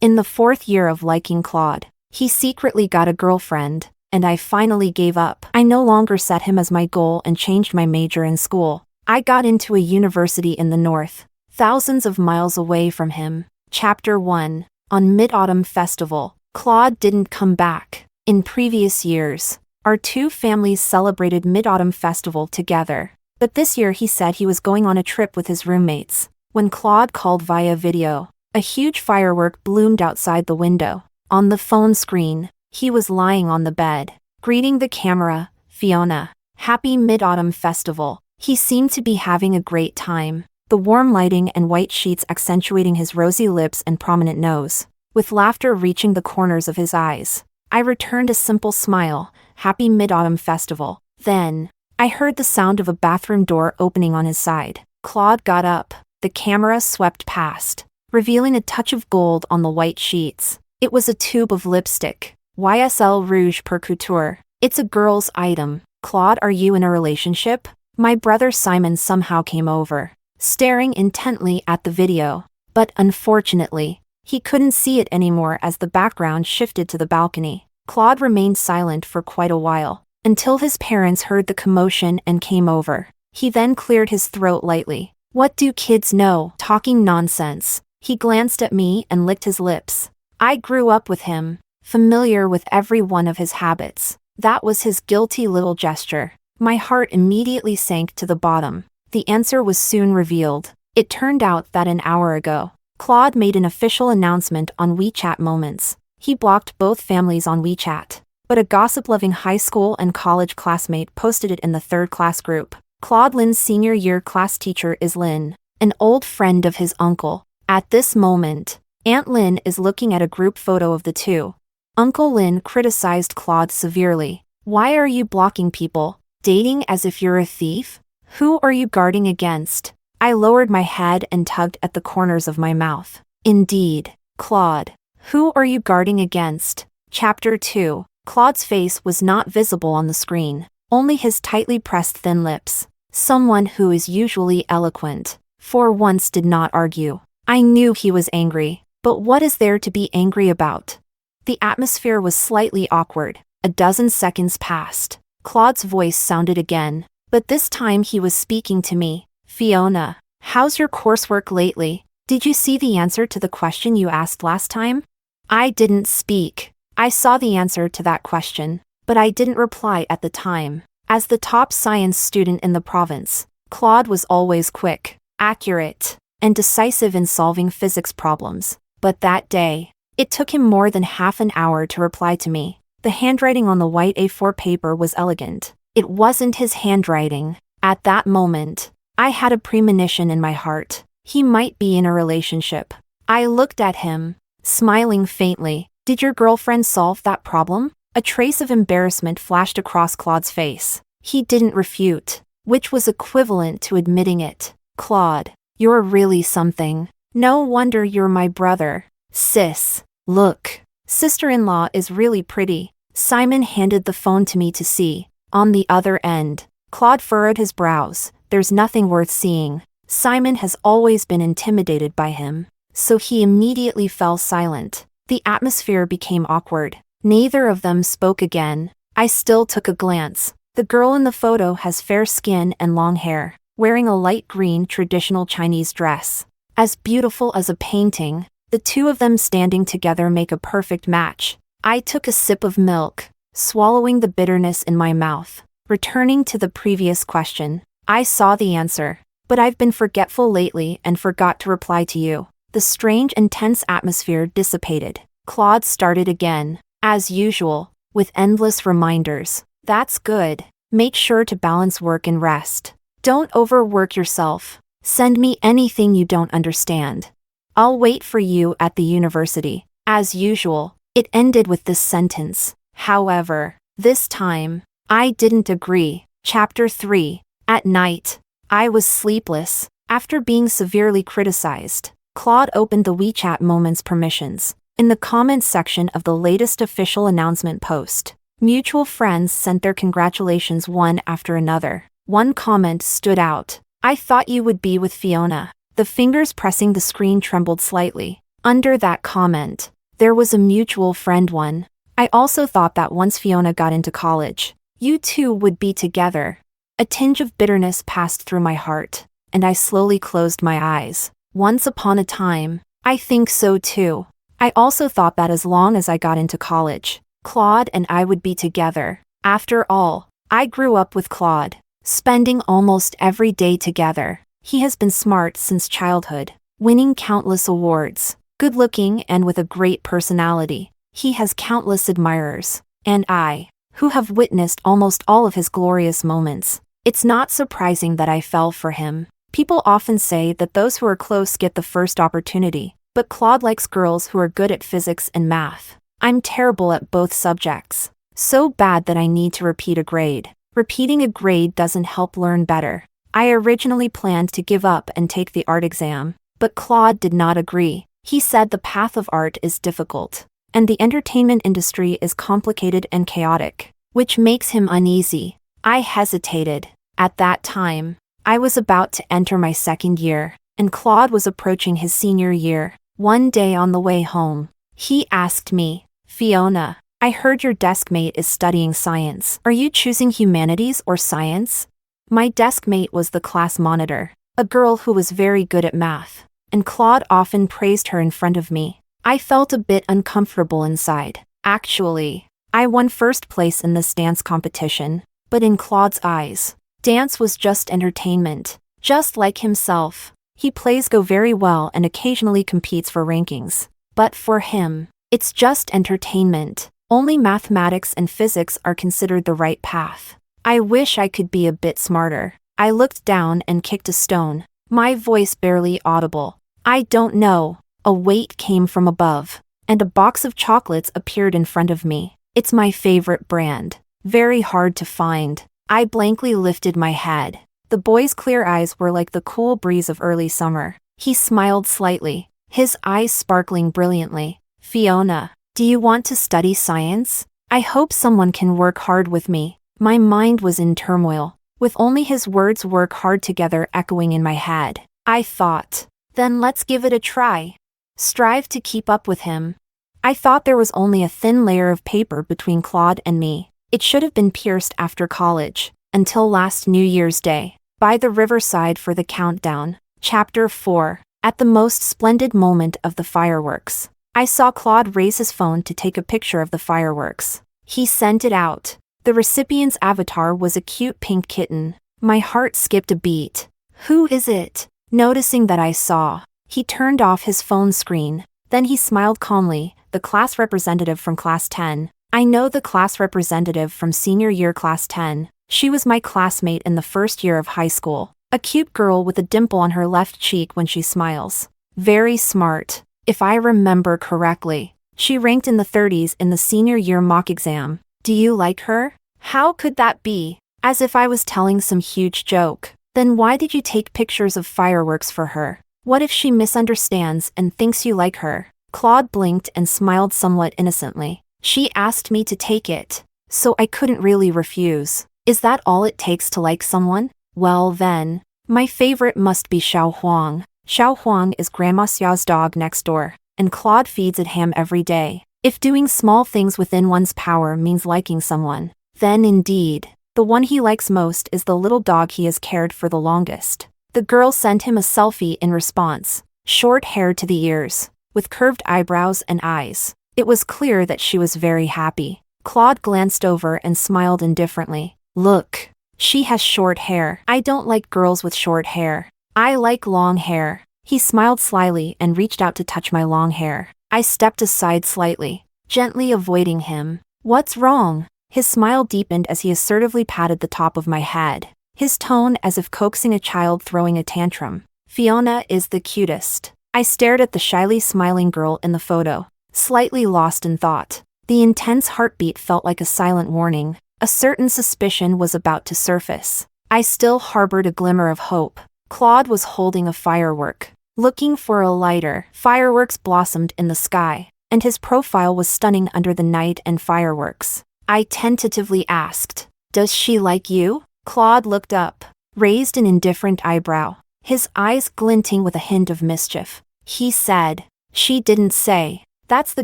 In the 4th year of liking Claude, he secretly got a girlfriend, and I finally gave up. I no longer set him as my goal and changed my major in school. I got into a university in the north, thousands of miles away from him. Chapter 1. On Mid-Autumn Festival, Claude didn't come back. In previous years, our two families celebrated Mid-Autumn Festival together. But this year he said he was going on a trip with his roommates. When Claude called via video, a huge firework bloomed outside the window. On the phone screen, he was lying on the bed, greeting the camera, "Fiona, happy Mid-Autumn Festival." He seemed to be having a great time, the warm lighting and white sheets accentuating his rosy lips and prominent nose, with laughter reaching the corners of his eyes. I returned a simple smile, "Happy Mid-Autumn Festival." Then, I heard the sound of a bathroom door opening on his side. Claude got up. The camera swept past, revealing a touch of gold on the white sheets. It was a tube of lipstick, YSL Rouge Per Couture. "It's a girl's item. Claude, are you in a relationship?" My brother Simon somehow came over, staring intently at the video. But unfortunately, he couldn't see it anymore as the background shifted to the balcony. Claude remained silent for quite a while, until his parents heard the commotion and came over. He then cleared his throat lightly. "What do kids know? Talking nonsense." He glanced at me and licked his lips. I grew up with him, familiar with every one of his habits. That was his guilty little gesture. My heart immediately sank to the bottom. The answer was soon revealed. It turned out that an hour ago, Claude made an official announcement on WeChat Moments. He blocked both families on WeChat, but a gossip-loving high school and college classmate posted it in the 3rd class group. Claude Lin's senior year class teacher is Lynn, an old friend of his uncle. At this moment, Aunt Lynn is looking at a group photo of the two. Uncle Lynn criticized Claude severely. "Why are you blocking people? Dating as if you're a thief? Who are you guarding against?" I lowered my head and tugged at the corners of my mouth. "Indeed, Claude. Who are you guarding against?" Chapter 2. Claude's face was not visible on the screen, only his tightly pressed thin lips. Someone who is usually eloquent, for once did not argue. I knew he was angry, but what is there to be angry about? The atmosphere was slightly awkward. A dozen seconds passed. Claude's voice sounded again, but this time he was speaking to me. "Fiona, how's your coursework lately? Did you see the answer to the question you asked last time?" I didn't speak. I saw the answer to that question, but I didn't reply at the time. As the top science student in the province, Claude was always quick, accurate, and decisive in solving physics problems. But that day, it took him more than half an hour to reply to me. The handwriting on the white A4 paper was elegant. It wasn't his handwriting. At that moment, I had a premonition in my heart. He might be in a relationship. I looked at him, smiling faintly. "Did your girlfriend solve that problem?" A trace of embarrassment flashed across Claude's face. He didn't refute, which was equivalent to admitting it. "Claude, you're really something. No wonder you're my brother." "Sis, look. Sister-in-law is really pretty." Simon handed the phone to me to see. On the other end, Claude furrowed his brows. "There's nothing worth seeing." Simon has always been intimidated by him, so he immediately fell silent. The atmosphere became awkward. Neither of them spoke again. I still took a glance. The girl in the photo has fair skin and long hair, wearing a light green traditional Chinese dress. As beautiful as a painting, the two of them standing together make a perfect match. I took a sip of milk, swallowing the bitterness in my mouth. Returning to the previous question, I saw the answer, but I've been forgetful lately and forgot to reply to you. The strange and tense atmosphere dissipated. Claude started again, as usual, with endless reminders. "That's good. Make sure to balance work and rest. Don't overwork yourself. Send me anything you don't understand. I'll wait for you at the university." As usual, it ended with this sentence. However, this time, I didn't agree. Chapter 3. At night, I was sleepless. After being severely criticized, Claude opened the WeChat Moments permissions. In the comments section of the latest official announcement post, mutual friends sent their congratulations one after another. One comment stood out. "I thought you would be with Fiona." The fingers pressing the screen trembled slightly. Under that comment, there was a mutual friend one. I also thought that once Fiona got into college, you two would be together. A tinge of bitterness passed through my heart, and I slowly closed my eyes. Once upon a time, I think so too. I also thought that as long as I got into college, Claude and I would be together. After all, I grew up with Claude, spending almost every day together. He has been smart since childhood, winning countless awards, good-looking and with a great personality. He has countless admirers, and I, who have witnessed almost all of his glorious moments. It's not surprising that I fell for him. People often say that those who are close get the first opportunity, but Claude likes girls who are good at physics and math. I'm terrible at both subjects. So bad that I need to repeat a grade. Repeating a grade doesn't help learn better. I originally planned to give up and take the art exam, but Claude did not agree. He said the path of art is difficult, and the entertainment industry is complicated and chaotic, which makes him uneasy. I hesitated. At that time, I was about to enter my second year, and Claude was approaching his senior year. One day on the way home, he asked me, "Fiona, I heard your deskmate is studying science. Are you choosing humanities or science?" My deskmate was the class monitor, a girl who was very good at math, and Claude often praised her in front of me. I felt a bit uncomfortable inside. Actually, I won first place in this dance competition, but in Claude's eyes, dance was just entertainment. Just like himself, he plays Go very well and occasionally competes for rankings. But for him, it's just entertainment. Only mathematics and physics are considered the right path. I wish I could be a bit smarter. I looked down and kicked a stone, my voice barely audible. I don't know. A weight came from above, and a box of chocolates appeared in front of me. It's my favorite brand. Very hard to find. I blankly lifted my head. The boy's clear eyes were like the cool breeze of early summer. He smiled slightly, his eyes sparkling brilliantly. "Fiona, do you want to study science? I hope someone can work hard with me." My mind was in turmoil, with only his words "work hard" together echoing in my head. I thought, then let's give it a try. Strive to keep up with him. I thought there was only a thin layer of paper between Claude and me. It should have been pierced after college, until last New Year's Day. By the riverside for the countdown. Chapter 4. At the most splendid moment of the fireworks, I saw Claude raise his phone to take a picture of the fireworks. He sent it out. The recipient's avatar was a cute pink kitten. My heart skipped a beat. "Who is it?" Noticing that I saw, he turned off his phone screen. Then he smiled calmly. "The class representative from class 10. I know the class representative from senior year class 10. She was my classmate in the first year of high school. A cute girl with a dimple on her left cheek when she smiles. Very smart. If I remember correctly, she ranked in the 30s in the senior year mock exam. Do you like her?" How could that be? As if I was telling some huge joke. Then why did you take pictures of fireworks for her? What if she misunderstands and thinks you like her? Claude blinked and smiled somewhat innocently. She asked me to take it, so I couldn't really refuse. Is that all it takes to like someone? Well then, my favorite must be Xiao Huang. Xiao Huang is Grandma Xiao's dog next door, and Claude feeds it ham every day. If doing small things within one's power means liking someone, then indeed, the one he likes most is the little dog he has cared for the longest. The girl sent him a selfie in response. Short hair to the ears, with curved eyebrows and eyes. It was clear that she was very happy. Claude glanced over and smiled indifferently. Look, she has short hair. I don't like girls with short hair. I like long hair. He smiled slyly and reached out to touch my long hair. I stepped aside slightly, gently avoiding him. What's wrong? His smile deepened as he assertively patted the top of my head, his tone as if coaxing a child throwing a tantrum. Fiona is the cutest. I stared at the shyly smiling girl in the photo, slightly lost in thought. The intense heartbeat felt like a silent warning. A certain suspicion was about to surface. I still harbored a glimmer of hope. Claude was holding a firework, looking for a lighter. Fireworks blossomed in the sky, and his profile was stunning under the night and fireworks. I tentatively asked, "Does she like you?" Claude looked up, raised an indifferent eyebrow, his eyes glinting with a hint of mischief. He said, She didn't say. That's the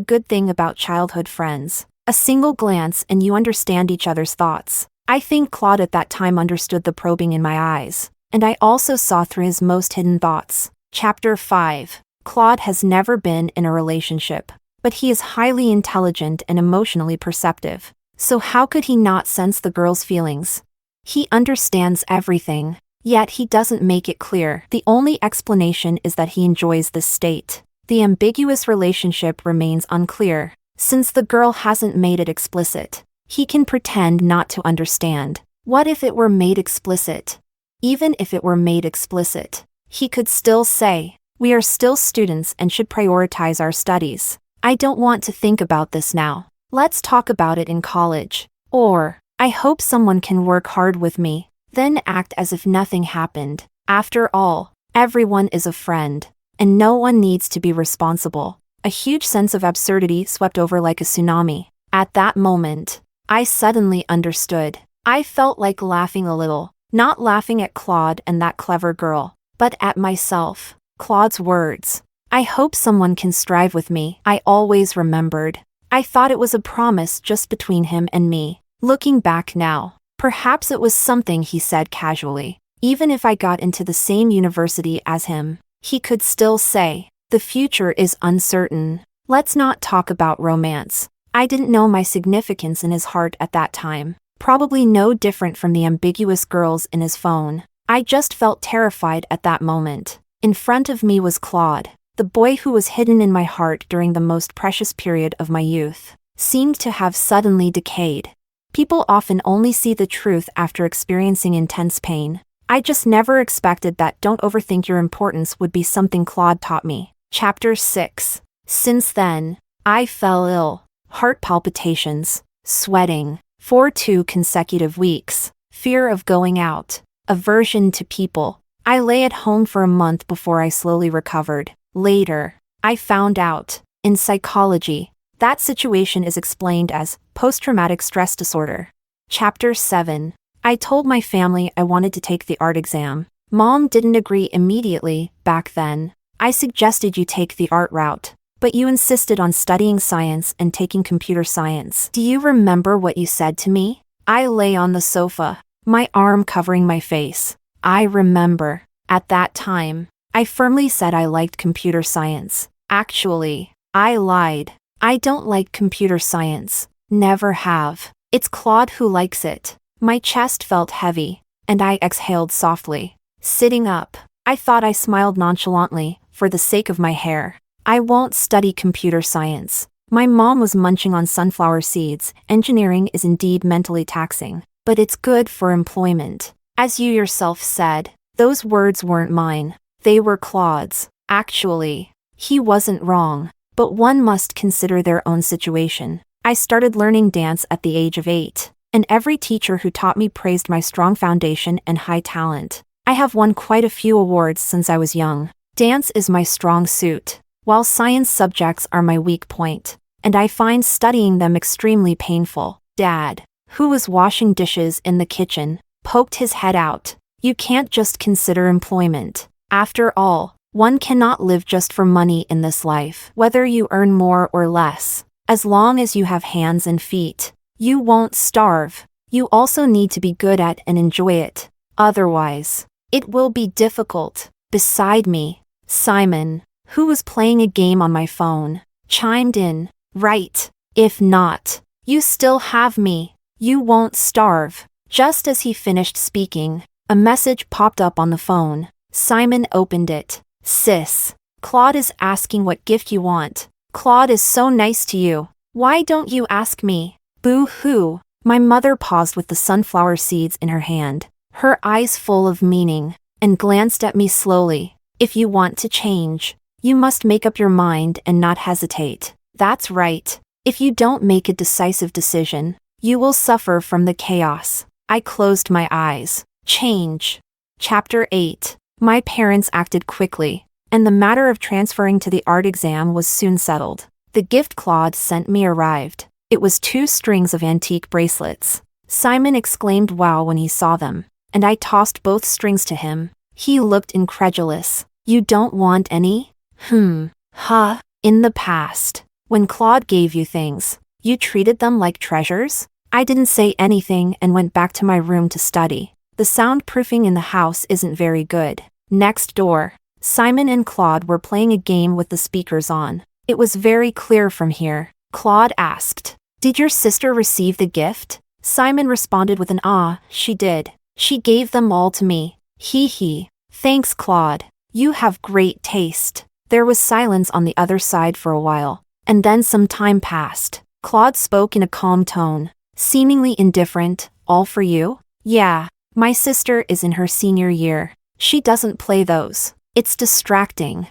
good thing about childhood friends. A single glance and you understand each other's thoughts. I think Claude at that time understood the probing in my eyes, and I also saw through his most hidden thoughts. Chapter 5. Claude has never been in a relationship, but he is highly intelligent and emotionally perceptive. So how could he not sense the girl's feelings? He understands everything, yet he doesn't make it clear. The only explanation is that he enjoys this state. The ambiguous relationship remains unclear, since the girl hasn't made it explicit. He can pretend not to understand. What if it were made explicit? Even if it were made explicit, he could still say, "We are still students and should prioritize our studies. I don't want to think about this now. Let's talk about it in college." Or, "I hope someone can work hard with me," then act as if nothing happened. After all, everyone is a friend, and no one needs to be responsible. A huge sense of absurdity swept over like a tsunami. At that moment, I suddenly understood. I felt like laughing a little, not laughing at Claude and that clever girl, but at myself. Claude's words, "I hope someone can strive with me," I always remembered. I thought it was a promise just between him and me. Looking back now, perhaps it was something he said casually. Even if I got into the same university as him, he could still say, "The future is uncertain. Let's not talk about romance." I didn't know my significance in his heart at that time. Probably no different from the ambiguous girls in his phone. I just felt terrified at that moment. In front of me was Claude, the boy who was hidden in my heart during the most precious period of my youth, seemed to have suddenly decayed. People often only see the truth after experiencing intense pain. I just never expected that "don't overthink your importance" would be something Claude taught me. Chapter 6. Since then, I fell ill. Heart palpitations, sweating, for 2 consecutive weeks, fear of going out, aversion to people. I lay at home for a month before I slowly recovered. Later, I found out, in psychology, that situation is explained as post-traumatic stress disorder. Chapter 7. I told my family I wanted to take the art exam. Mom didn't agree immediately. Back then, I suggested you take the art route, but you insisted on studying science and taking computer science. Do you remember what you said to me? I lay on the sofa, my arm covering my face. I remember. At that time, I firmly said I liked computer science. Actually, I lied. I don't like computer science. Never have. It's Claude who likes it. My chest felt heavy, and I exhaled softly. Sitting up, I thought I smiled nonchalantly, for the sake of my hair. I won't study computer science. My mom was munching on sunflower seeds. Engineering is indeed mentally taxing, but it's good for employment. As you yourself said, those words weren't mine. They were Claude's. Actually, he wasn't wrong, but one must consider their own situation. I started learning dance at the age of 8, and every teacher who taught me praised my strong foundation and high talent. I have won quite a few awards since I was young. Dance is my strong suit, while science subjects are my weak point, and I find studying them extremely painful. Dad, who was washing dishes in the kitchen, poked his head out. You can't just consider employment. After all, one cannot live just for money in this life. Whether you earn more or less, as long as you have hands and feet, you won't starve. You also need to be good at and enjoy it. Otherwise, it will be difficult. Beside me, Simon, who was playing a game on my phone, chimed in. Right. If not, you still have me. You won't starve. Just as he finished speaking, a message popped up on the phone. Simon opened it. Sis, Claude is asking what gift you want. Claude is so nice to you. Why don't you ask me? Boo-hoo. My mother paused with the sunflower seeds in her hand, her eyes full of meaning, and glanced at me slowly. If you want to change, you must make up your mind and not hesitate. That's right. If you don't make a decisive decision, you will suffer from the chaos. I closed my eyes. Change. Chapter 8. My parents acted quickly, and the matter of transferring to the art exam was soon settled. The gift Claude sent me arrived. It was 2 strings of antique bracelets. Simon exclaimed wow when he saw them, and I tossed both strings to him. He looked incredulous. You don't want any? Huh. In the past, when Claude gave you things, you treated them like treasures? I didn't say anything and went back to my room to study. The soundproofing in the house isn't very good. Next door, Simon and Claude were playing a game with the speakers on. It was very clear from here. Claude asked, "Did your sister receive the gift?" Simon responded with an "Ah, she did. She gave them all to me. Hee hee. Thanks, Claude. You have great taste." There was silence on the other side for a while, and then some time passed. Claude spoke in a calm tone, seemingly indifferent. "All for you?" "Yeah. My sister is in her senior year. She doesn't play those. It's distracting."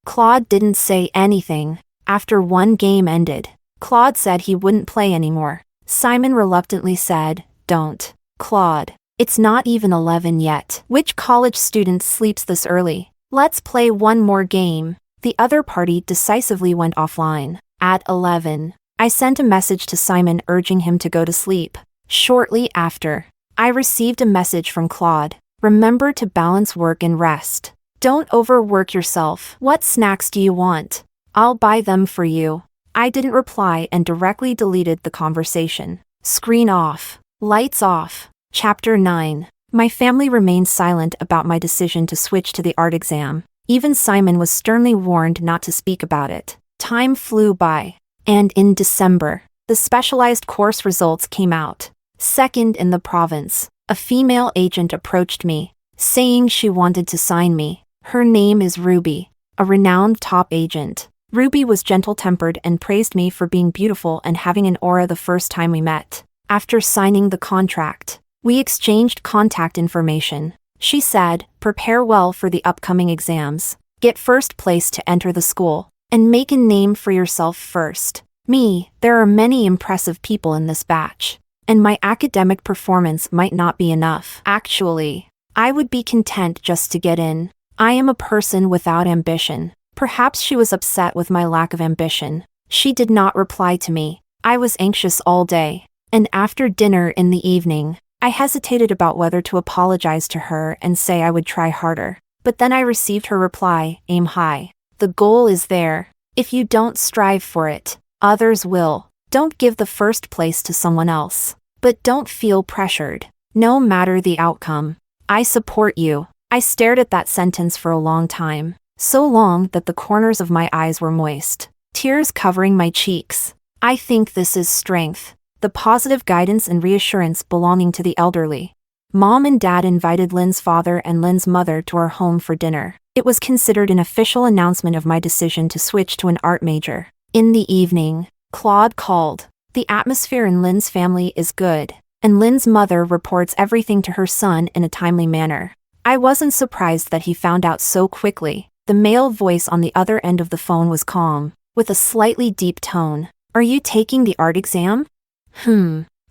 Claude didn't say anything. After one game ended, Claude said he wouldn't play anymore. Simon reluctantly said, "Don't, Claude. It's not even 11 yet. Which college student sleeps this early? Let's play one more game." The other party decisively went offline. At 11, I sent a message to Simon urging him to go to sleep. Shortly after, I received a message from Claude. "Remember to balance work and rest. Don't overwork yourself. What snacks do you want? I'll buy them for you." I didn't reply and directly deleted the conversation. Screen off. Lights off. Chapter 9. My family remained silent about my decision to switch to the art exam. Even Simon was sternly warned not to speak about it. Time flew by. And in December, the specialized course results came out. Second in the province, a female agent approached me, saying she wanted to sign me. Her name is Ruby, a renowned top agent. Ruby was gentle-tempered and praised me for being beautiful and having an aura the first time we met. After signing the contract, we exchanged contact information. She said, "Prepare well for the upcoming exams. Get first place to enter the school, and make a name for yourself first." Me, there are many impressive people in this batch, and my academic performance might not be enough. Actually, I would be content just to get in. I am a person without ambition. Perhaps she was upset with my lack of ambition. She did not reply to me. I was anxious all day, and after dinner in the evening, I hesitated about whether to apologize to her and say I would try harder. But then I received her reply, "Aim high. The goal is there. If you don't strive for it, others will. Don't give the first place to someone else. But don't feel pressured, no matter the outcome. I support you." I stared at that sentence for a long time, so long that the corners of my eyes were moist, tears covering my cheeks. I think this is strength, the positive guidance and reassurance belonging to the elderly. Mom and Dad invited Lynn's father and Lynn's mother to our home for dinner. It was considered an official announcement of my decision to switch to an art major. In the evening, Claude called. The atmosphere in Lynn's family is good, and Lynn's mother reports everything to her son in a timely manner. I wasn't surprised that he found out so quickly. The male voice on the other end of the phone was calm, with a slightly deep tone. "Are you taking the art exam?"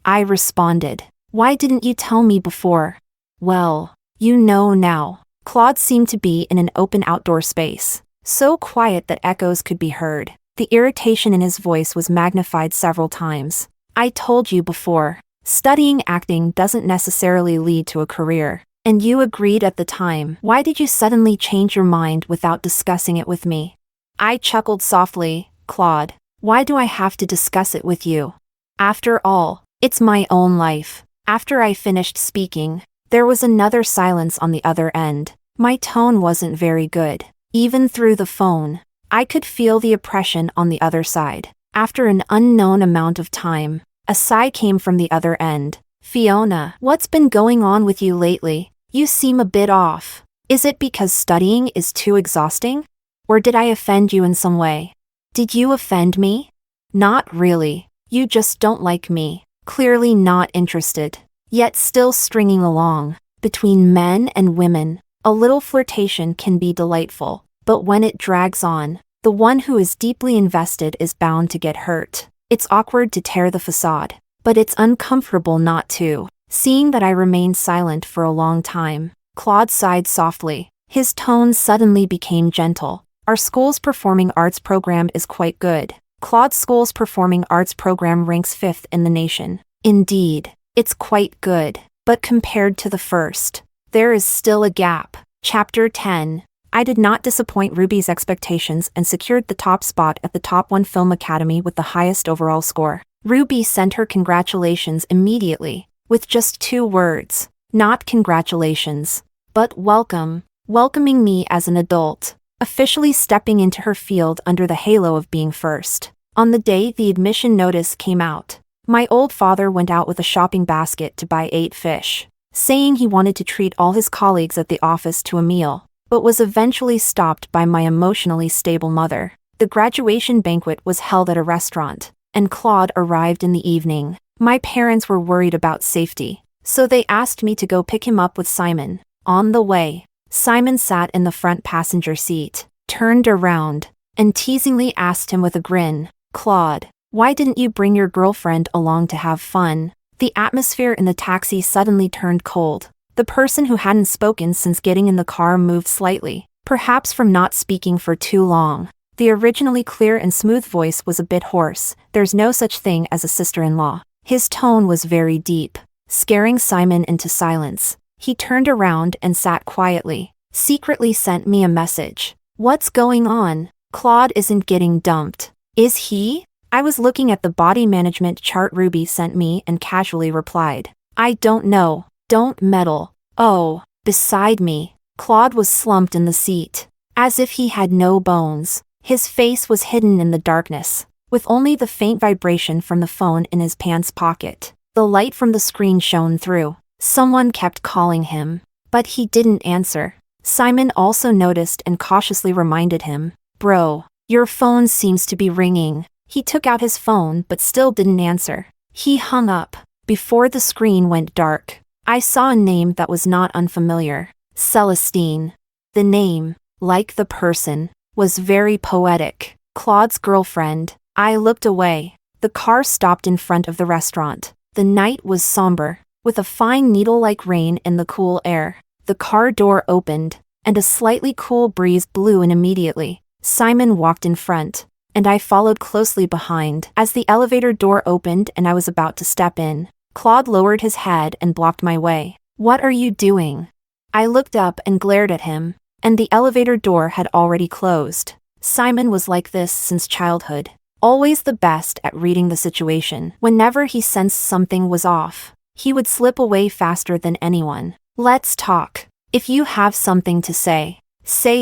I responded. "Why didn't you tell me before?" "Well, you know now." Claude seemed to be in an open outdoor space, so quiet that echoes could be heard. The irritation in his voice was magnified several times. "I told you before, studying acting doesn't necessarily lead to a career. And you agreed at the time. Why did you suddenly change your mind without discussing it with me?" I chuckled softly. "Claude, why do I have to discuss it with you? After all, it's my own life." After I finished speaking, there was another silence on the other end. My tone wasn't very good. Even through the phone, I could feel the oppression on the other side. After an unknown amount of time, a sigh came from the other end. "Fiona, what's been going on with you lately? You seem a bit off. Is it because studying is too exhausting? Or did I offend you in some way?" "Did you offend me?" "Not really. You just don't like me. Clearly not interested. Yet still stringing along. Between men and women, a little flirtation can be delightful. But when it drags on, the one who is deeply invested is bound to get hurt. It's awkward to tear the facade, but it's uncomfortable not to." Seeing that I remained silent for a long time, Claude sighed softly. His tone suddenly became gentle. "Our school's performing arts program is quite good. Claude's school's performing arts program ranks 5th in the nation. Indeed, it's quite good. But compared to the first, there is still a gap." Chapter 10. I did not disappoint Ruby's expectations and secured the top spot at the Top 1 Film Academy with the highest overall score. Ruby sent her congratulations immediately, with just 2 words. Not congratulations, but welcome, welcoming me as an adult, officially stepping into her field under the halo of being first. On the day the admission notice came out, my old father went out with a shopping basket to buy 8 fish, saying he wanted to treat all his colleagues at the office to a meal, but was eventually stopped by my emotionally stable mother. The graduation banquet was held at a restaurant, and Claude arrived in the evening. My parents were worried about safety, so they asked me to go pick him up with Simon. On the way, Simon sat in the front passenger seat, turned around, and teasingly asked him with a grin, "Claude, why didn't you bring your girlfriend along to have fun?" The atmosphere in the taxi suddenly turned cold. The person who hadn't spoken since getting in the car moved slightly, perhaps from not speaking for too long. The originally clear and smooth voice was a bit hoarse. "There's no such thing as a sister-in-law." His tone was very deep, scaring Simon into silence. He turned around and sat quietly, secretly sent me a message. "What's going on? Claude isn't getting dumped, is he?" I was looking at the body management chart Ruby sent me and casually replied, "I don't know, don't meddle." Oh, beside me, Claude was slumped in the seat, as if he had no bones. His face was hidden in the darkness, with only the faint vibration from the phone in his pants pocket. The light from the screen shone through. Someone kept calling him, but he didn't answer. Simon also noticed and cautiously reminded him, "Bro, your phone seems to be ringing." He took out his phone but still didn't answer. He hung up. Before the screen went dark, I saw a name that was not unfamiliar. Celestine. The name, like the person, was very poetic. Claude's girlfriend. I looked away. The car stopped in front of the restaurant. The night was somber, with a fine needle-like rain in the cool air. The car door opened, and a slightly cool breeze blew in immediately. Simon walked in front, and I followed closely behind. As the elevator door opened and I was about to step in, Claude lowered his head and blocked my way. "What are you doing?" I looked up and glared at him, and the elevator door had already closed. Simon was like this since childhood, always the best at reading the situation. Whenever he sensed something was off, he would slip away faster than anyone. "Let's talk. If you have something to say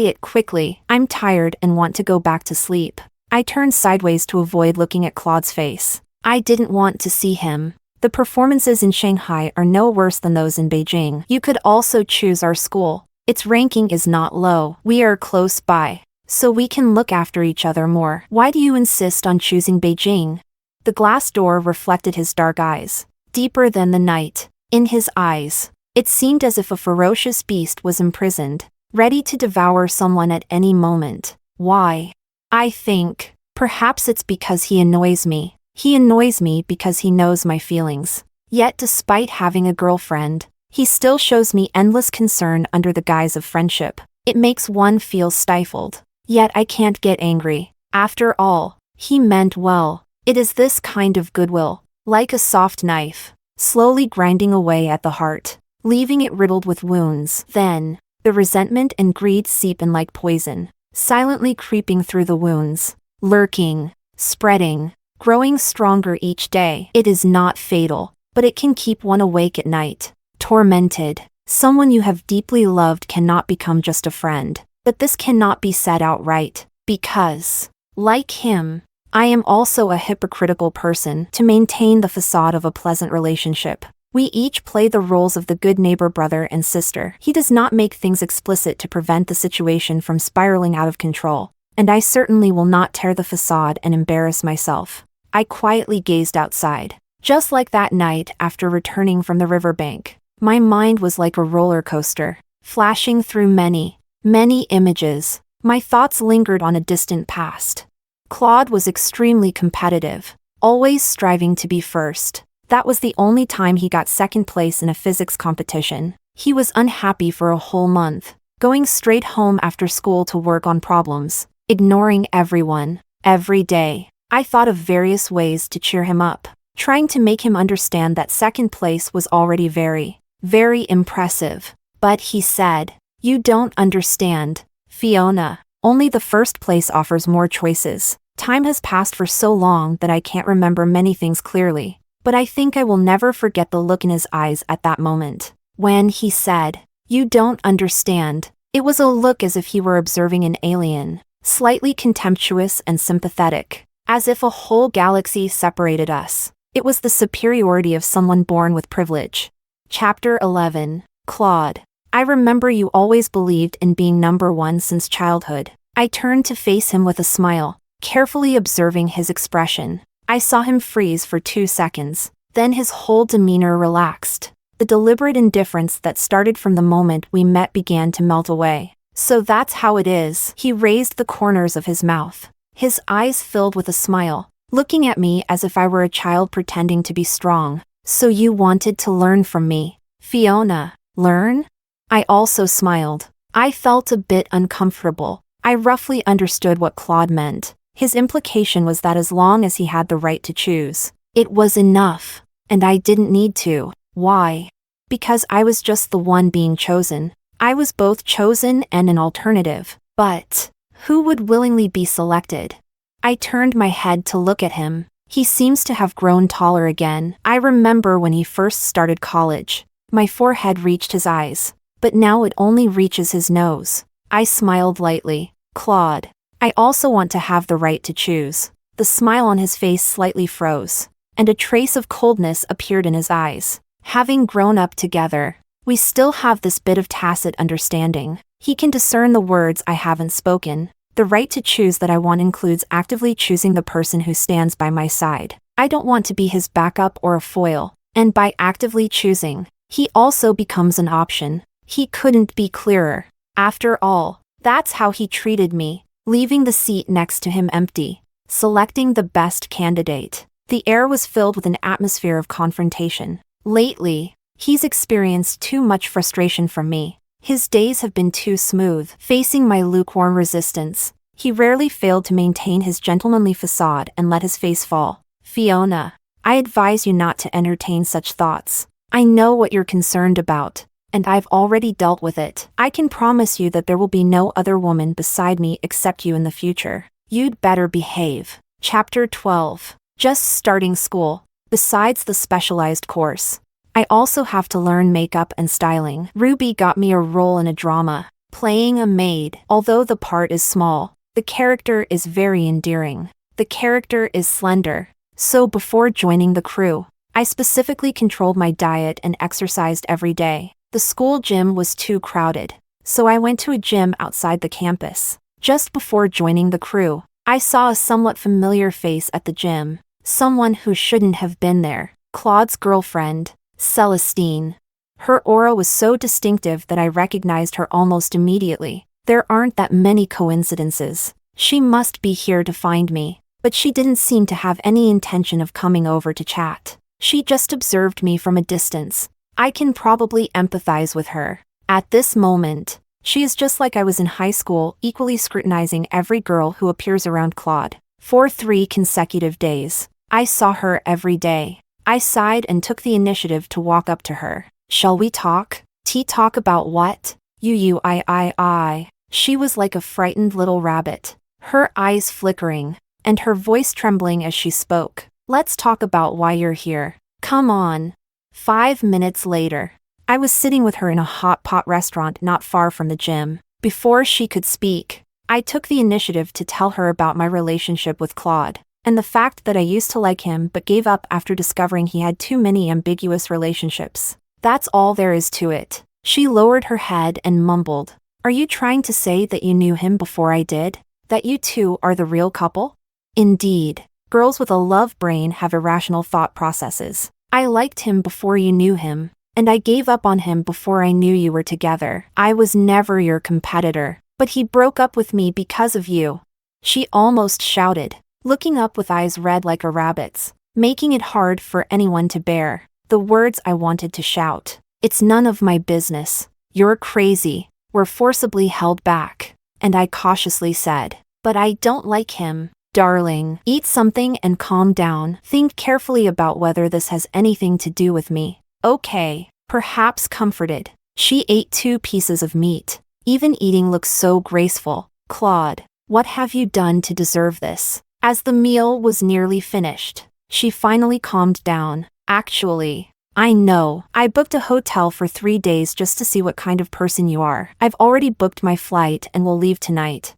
it quickly. I'm tired and want to go back to sleep." I turned sideways to avoid looking at Claude's face. I didn't want to see him. The performances in Shanghai are no worse than those in Beijing. You could also choose our school. Its ranking is not low. We are close by, so we can look after each other more. Why do you insist on choosing Beijing? The glass door reflected his dark eyes, deeper than the night. In his eyes, it seemed as if a ferocious beast was imprisoned, ready to devour someone at any moment. Why? I think, perhaps it's because he annoys me. He annoys me because he knows my feelings. Yet despite having a girlfriend, he still shows me endless concern under the guise of friendship. It makes one feel stifled. Yet I can't get angry. After all, he meant well. It is this kind of goodwill, like a soft knife, slowly grinding away at the heart, leaving it riddled with wounds. Then, the resentment and greed seep in like poison, silently creeping through the wounds, lurking, spreading, growing stronger each day. It is not fatal, but it can keep one awake at night, tormented. Someone you have deeply loved cannot become just a friend, but this cannot be said outright, because, like him, I am also a hypocritical person to maintain the facade of a pleasant relationship. We each play the roles of the good neighbor brother and sister. He does not make things explicit to prevent the situation from spiraling out of control, and I certainly will not tear the facade and embarrass myself. I quietly gazed outside. Just like that night after returning from the riverbank, my mind was like a roller coaster, flashing through many, many images. My thoughts lingered on a distant past. Claude was extremely competitive, always striving to be first. That was the only time he got second place in a physics competition. He was unhappy for a whole month, going straight home after school to work on problems, ignoring everyone, every day. I thought of various ways to cheer him up, trying to make him understand that second place was already very, very impressive. But he said, "You don't understand. Fiona. Only the first place offers more choices. Time has passed for so long that I can't remember many things clearly, but I think I will never forget the look in his eyes at that moment. When he said, "You don't understand," it was a look as if he were observing an alien, slightly contemptuous and sympathetic, as if a whole galaxy separated us. It was the superiority of someone born with privilege. Chapter 11. Claude. I remember you always believed in being number one since childhood. I turned to face him with a smile, carefully observing his expression. I saw him freeze for 2 seconds, then his whole demeanor relaxed. The deliberate indifference that started from the moment we met began to melt away. "So that's how it is." He raised the corners of his mouth, his eyes filled with a smile, looking at me as if I were a child pretending to be strong. "So you wanted to learn from me, Fiona." "Learn?" I also smiled. I felt a bit uncomfortable. I roughly understood what Claude meant. His implication was that as long as he had the right to choose, it was enough, and I didn't need to. Why? Because I was just the one being chosen. I was both chosen and an alternative. But who would willingly be selected? I turned my head to look at him. He seems to have grown taller again. I remember when he first started college. My forehead reached his eyes, but now it only reaches his nose. I smiled lightly. "Claude, I also want to have the right to choose." The smile on his face slightly froze, and a trace of coldness appeared in his eyes. Having grown up together, we still have this bit of tacit understanding. He can discern the words I haven't spoken. The right to choose that I want includes actively choosing the person who stands by my side. I don't want to be his backup or a foil, and by actively choosing, he also becomes an option. He couldn't be clearer. After all, that's how he treated me, leaving the seat next to him empty, selecting the best candidate. The air was filled with an atmosphere of confrontation. Lately, he's experienced too much frustration from me. His days have been too smooth. Facing my lukewarm resistance, he rarely failed to maintain his gentlemanly facade and let his face fall. "Fiona, I advise you not to entertain such thoughts. I know what you're concerned about, and I've already dealt with it. I can promise you that there will be no other woman beside me except you in the future. You'd better behave." Chapter 12. Just starting school. Besides the specialized course, I also have to learn makeup and styling. Ruby got me a role in a drama, playing a maid. Although the part is small, the character is very endearing. The character is slender. So before joining the crew, I specifically controlled my diet and exercised every day. The school gym was too crowded, so I went to a gym outside the campus. Just before joining the crew, I saw a somewhat familiar face at the gym. Someone who shouldn't have been there. Claude's girlfriend, Celestine. Her aura was so distinctive that I recognized her almost immediately. There aren't that many coincidences. She must be here to find me, but she didn't seem to have any intention of coming over to chat. She just observed me from a distance. I can probably empathize with her. At this moment, she is just like I was in high school, equally scrutinizing every girl who appears around Claude. For 3 consecutive days, I saw her every day. I sighed and took the initiative to walk up to her. "Shall we talk?" Talk about what?" I. She was like a frightened little rabbit, her eyes flickering, and her voice trembling as she spoke. "Let's talk about why you're here. Come on." 5 minutes later, I was sitting with her in a hot pot restaurant not far from the gym. Before she could speak, I took the initiative to tell her about my relationship with Claude, and the fact that I used to like him but gave up after discovering he had too many ambiguous relationships. That's all there is to it. She lowered her head and mumbled, "Are you trying to say that you knew him before I did? That you two are the real couple?" Indeed, girls with a love brain have irrational thought processes. I liked him before you knew him, and I gave up on him before I knew you were together. I was never your competitor, but he broke up with me because of you. She almost shouted, looking up with eyes red like a rabbit's, making it hard for anyone to bear. The words I wanted to shout, "It's none of my business. You're crazy," were forcibly held back, and I cautiously said, "But I don't like him." "Darling, eat something and calm down. Think carefully about whether this has anything to do with me." "Okay." Perhaps comforted, she ate 2 pieces of meat, Even eating looks so graceful. Claude, what have you done to deserve this? As the meal was nearly finished, she finally calmed down. Actually, I know. I booked a hotel for 3 days just to see what kind of person you are. I've already booked my flight and will leave tonight.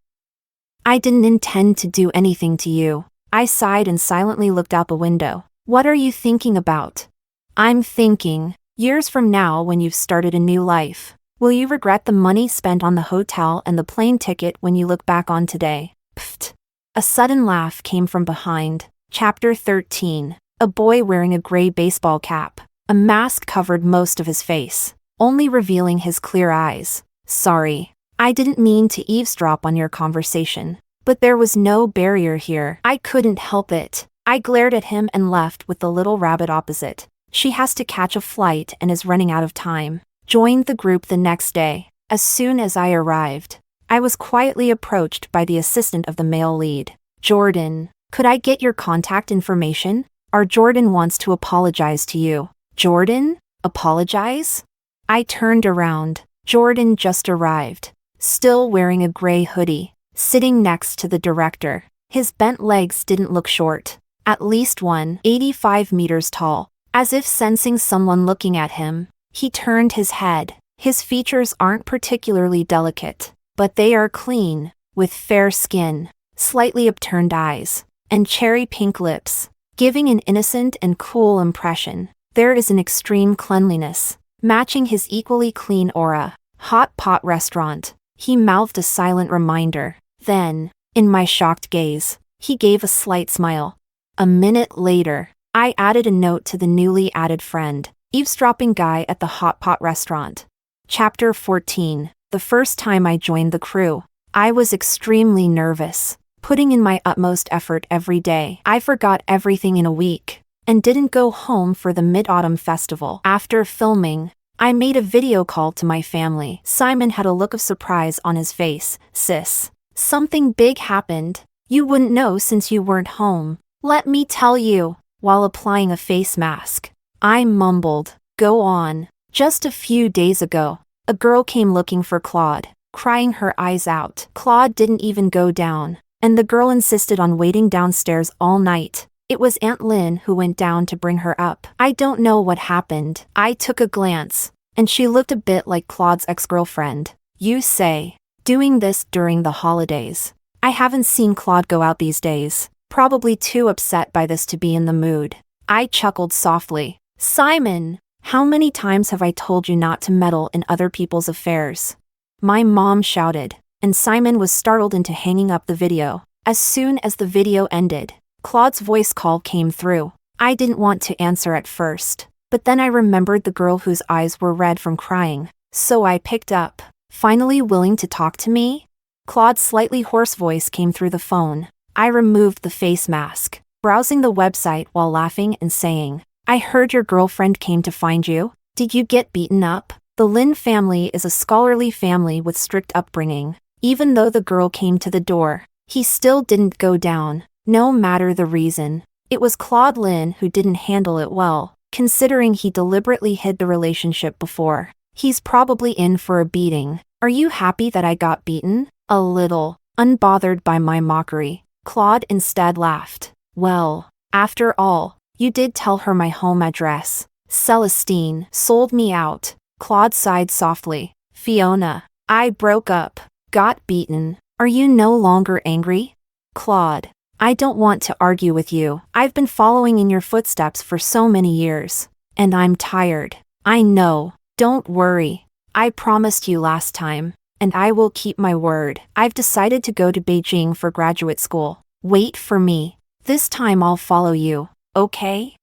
I didn't intend to do anything to you. I sighed and silently looked out the window. What are you thinking about? I'm thinking, years from now when you've started a new life, will you regret the money spent on the hotel and the plane ticket when you look back on today? Pfft. A sudden laugh came from behind. Chapter 13. A boy wearing a gray baseball cap. A mask covered most of his face, only revealing his clear eyes. Sorry, I didn't mean to eavesdrop on your conversation. But there was no barrier here. I couldn't help it. I glared at him and left with the little rabbit opposite. She has to catch a flight and is running out of time. Joined the group the next day. As soon as I arrived, I was quietly approached by the assistant of the male lead. Jordan, could I get your contact information? Our Jordan wants to apologize to you. Jordan? Apologize? I turned around. Jordan just arrived, still wearing a gray hoodie, sitting next to the director. His bent legs didn't look short, at least 185 meters tall. As if sensing someone looking at him, he turned his head. His features aren't particularly delicate, but they are clean, with fair skin, slightly upturned eyes, and cherry pink lips, giving an innocent and cool impression. There is an extreme cleanliness, matching his equally clean aura. Hot pot restaurant. He mouthed a silent reminder. Then, in my shocked gaze, he gave a slight smile. A minute later, I added a note to the newly added friend. Eavesdropping guy at the hot pot restaurant. Chapter 14. The first time I joined the crew, I was extremely nervous, putting in my utmost effort every day. I forgot everything in a week, and didn't go home for the Mid-Autumn Festival. After filming, I made a video call to my family. Simon had a look of surprise on his face. Sis, something big happened. You wouldn't know since you weren't home. Let me tell you. While applying a face mask, I mumbled, go on. Just a few days ago, a girl came looking for Claude, crying her eyes out. Claude didn't even go down, and the girl insisted on waiting downstairs all night. It was Aunt Lynn who went down to bring her up. I don't know what happened. I took a glance, and she looked a bit like Claude's ex-girlfriend. You say, doing this during the holidays. I haven't seen Claude go out these days, probably too upset by this to be in the mood. I chuckled softly. Simon, how many times have I told you not to meddle in other people's affairs? My mom shouted, and Simon was startled into hanging up the video. As soon as the video ended, Claude's voice call came through. I didn't want to answer at first, but then I remembered the girl whose eyes were red from crying, so I picked up. Finally willing to talk to me? Claude's slightly hoarse voice came through the phone. I removed the face mask, browsing the website while laughing and saying, I heard your girlfriend came to find you. Did you get beaten up? The Lin family is a scholarly family with strict upbringing. Even though the girl came to the door, he still didn't go down. No matter the reason, it was Claude Lin who didn't handle it well, considering he deliberately hid the relationship before. He's probably in for a beating. Are you happy that I got beaten? A little, unbothered by my mockery. Claude instead laughed. Well, after all, you did tell her my home address. Celestine sold me out. Claude sighed softly. Fiona, I broke up, got beaten. Are you no longer angry? Claude, I don't want to argue with you. I've been following in your footsteps for so many years, and I'm tired. I know. Don't worry. I promised you last time, and I will keep my word. I've decided to go to Beijing for graduate school. Wait for me. This time I'll follow you, okay?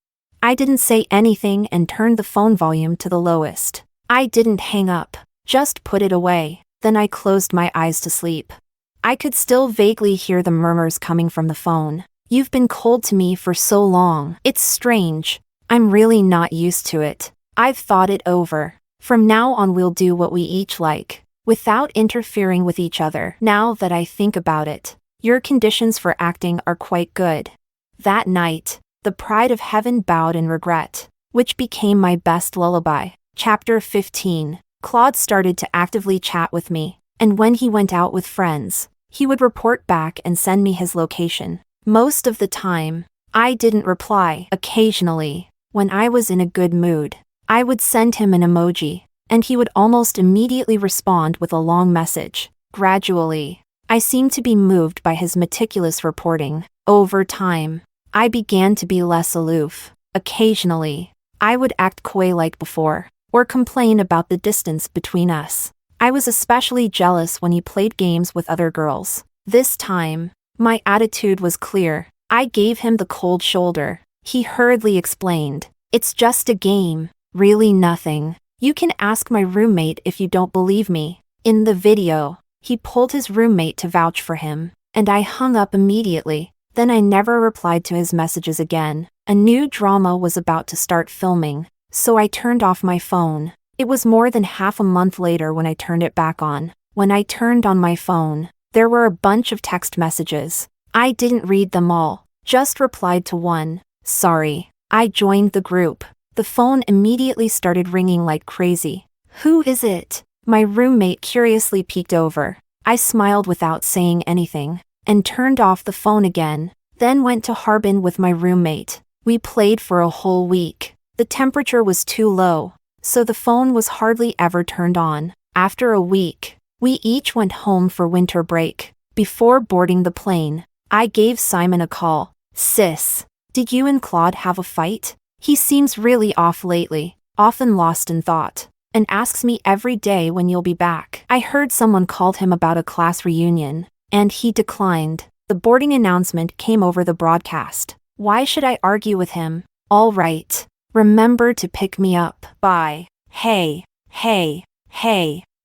I didn't say anything and turned the phone volume to the lowest. I didn't hang up, just put it away. Then I closed my eyes to sleep. I could still vaguely hear the murmurs coming from the phone. You've been cold to me for so long. It's strange. I'm really not used to it. I've thought it over. From now on we'll do what we each like, without interfering with each other. Now that I think about it, your conditions for acting are quite good. That night, the pride of heaven bowed in regret, which became my best lullaby. Chapter 15. Claude started to actively chat with me, and when he went out with friends, he would report back and send me his location. Most of the time, I didn't reply. Occasionally, when I was in a good mood, I would send him an emoji, and he would almost immediately respond with a long message. Gradually, I seemed to be moved by his meticulous reporting. Over time, I began to be less aloof. Occasionally, I would act coy like before, or complain about the distance between us. I was especially jealous when he played games with other girls. This time, my attitude was clear. I gave him the cold shoulder. He hurriedly explained, "It's just a game, really nothing. You can ask my roommate if you don't believe me." In the video, he pulled his roommate to vouch for him, and I hung up immediately. Then I never replied to his messages again. A new drama was about to start filming, so I turned off my phone. It was more than half a month later when I turned it back on. When I turned on my phone, there were a bunch of text messages. I didn't read them all, just replied to one. "Sorry." I joined the group. The phone immediately started ringing like crazy. "Who is it?" My roommate curiously peeked over. I smiled without saying anything, and turned off the phone again, then went to Harbin with my roommate. We played for a whole week. The temperature was too low, so the phone was hardly ever turned on. After a week, we each went home for winter break. Before boarding the plane, I gave Simon a call. "Sis, did you and Claude have a fight? He seems really off lately, often lost in thought, and asks me every day when you'll be back." I heard someone called him about a class reunion, and he declined. The boarding announcement came over the broadcast. Why should I argue with him? "All right. Remember to pick me up. Bye." Hey,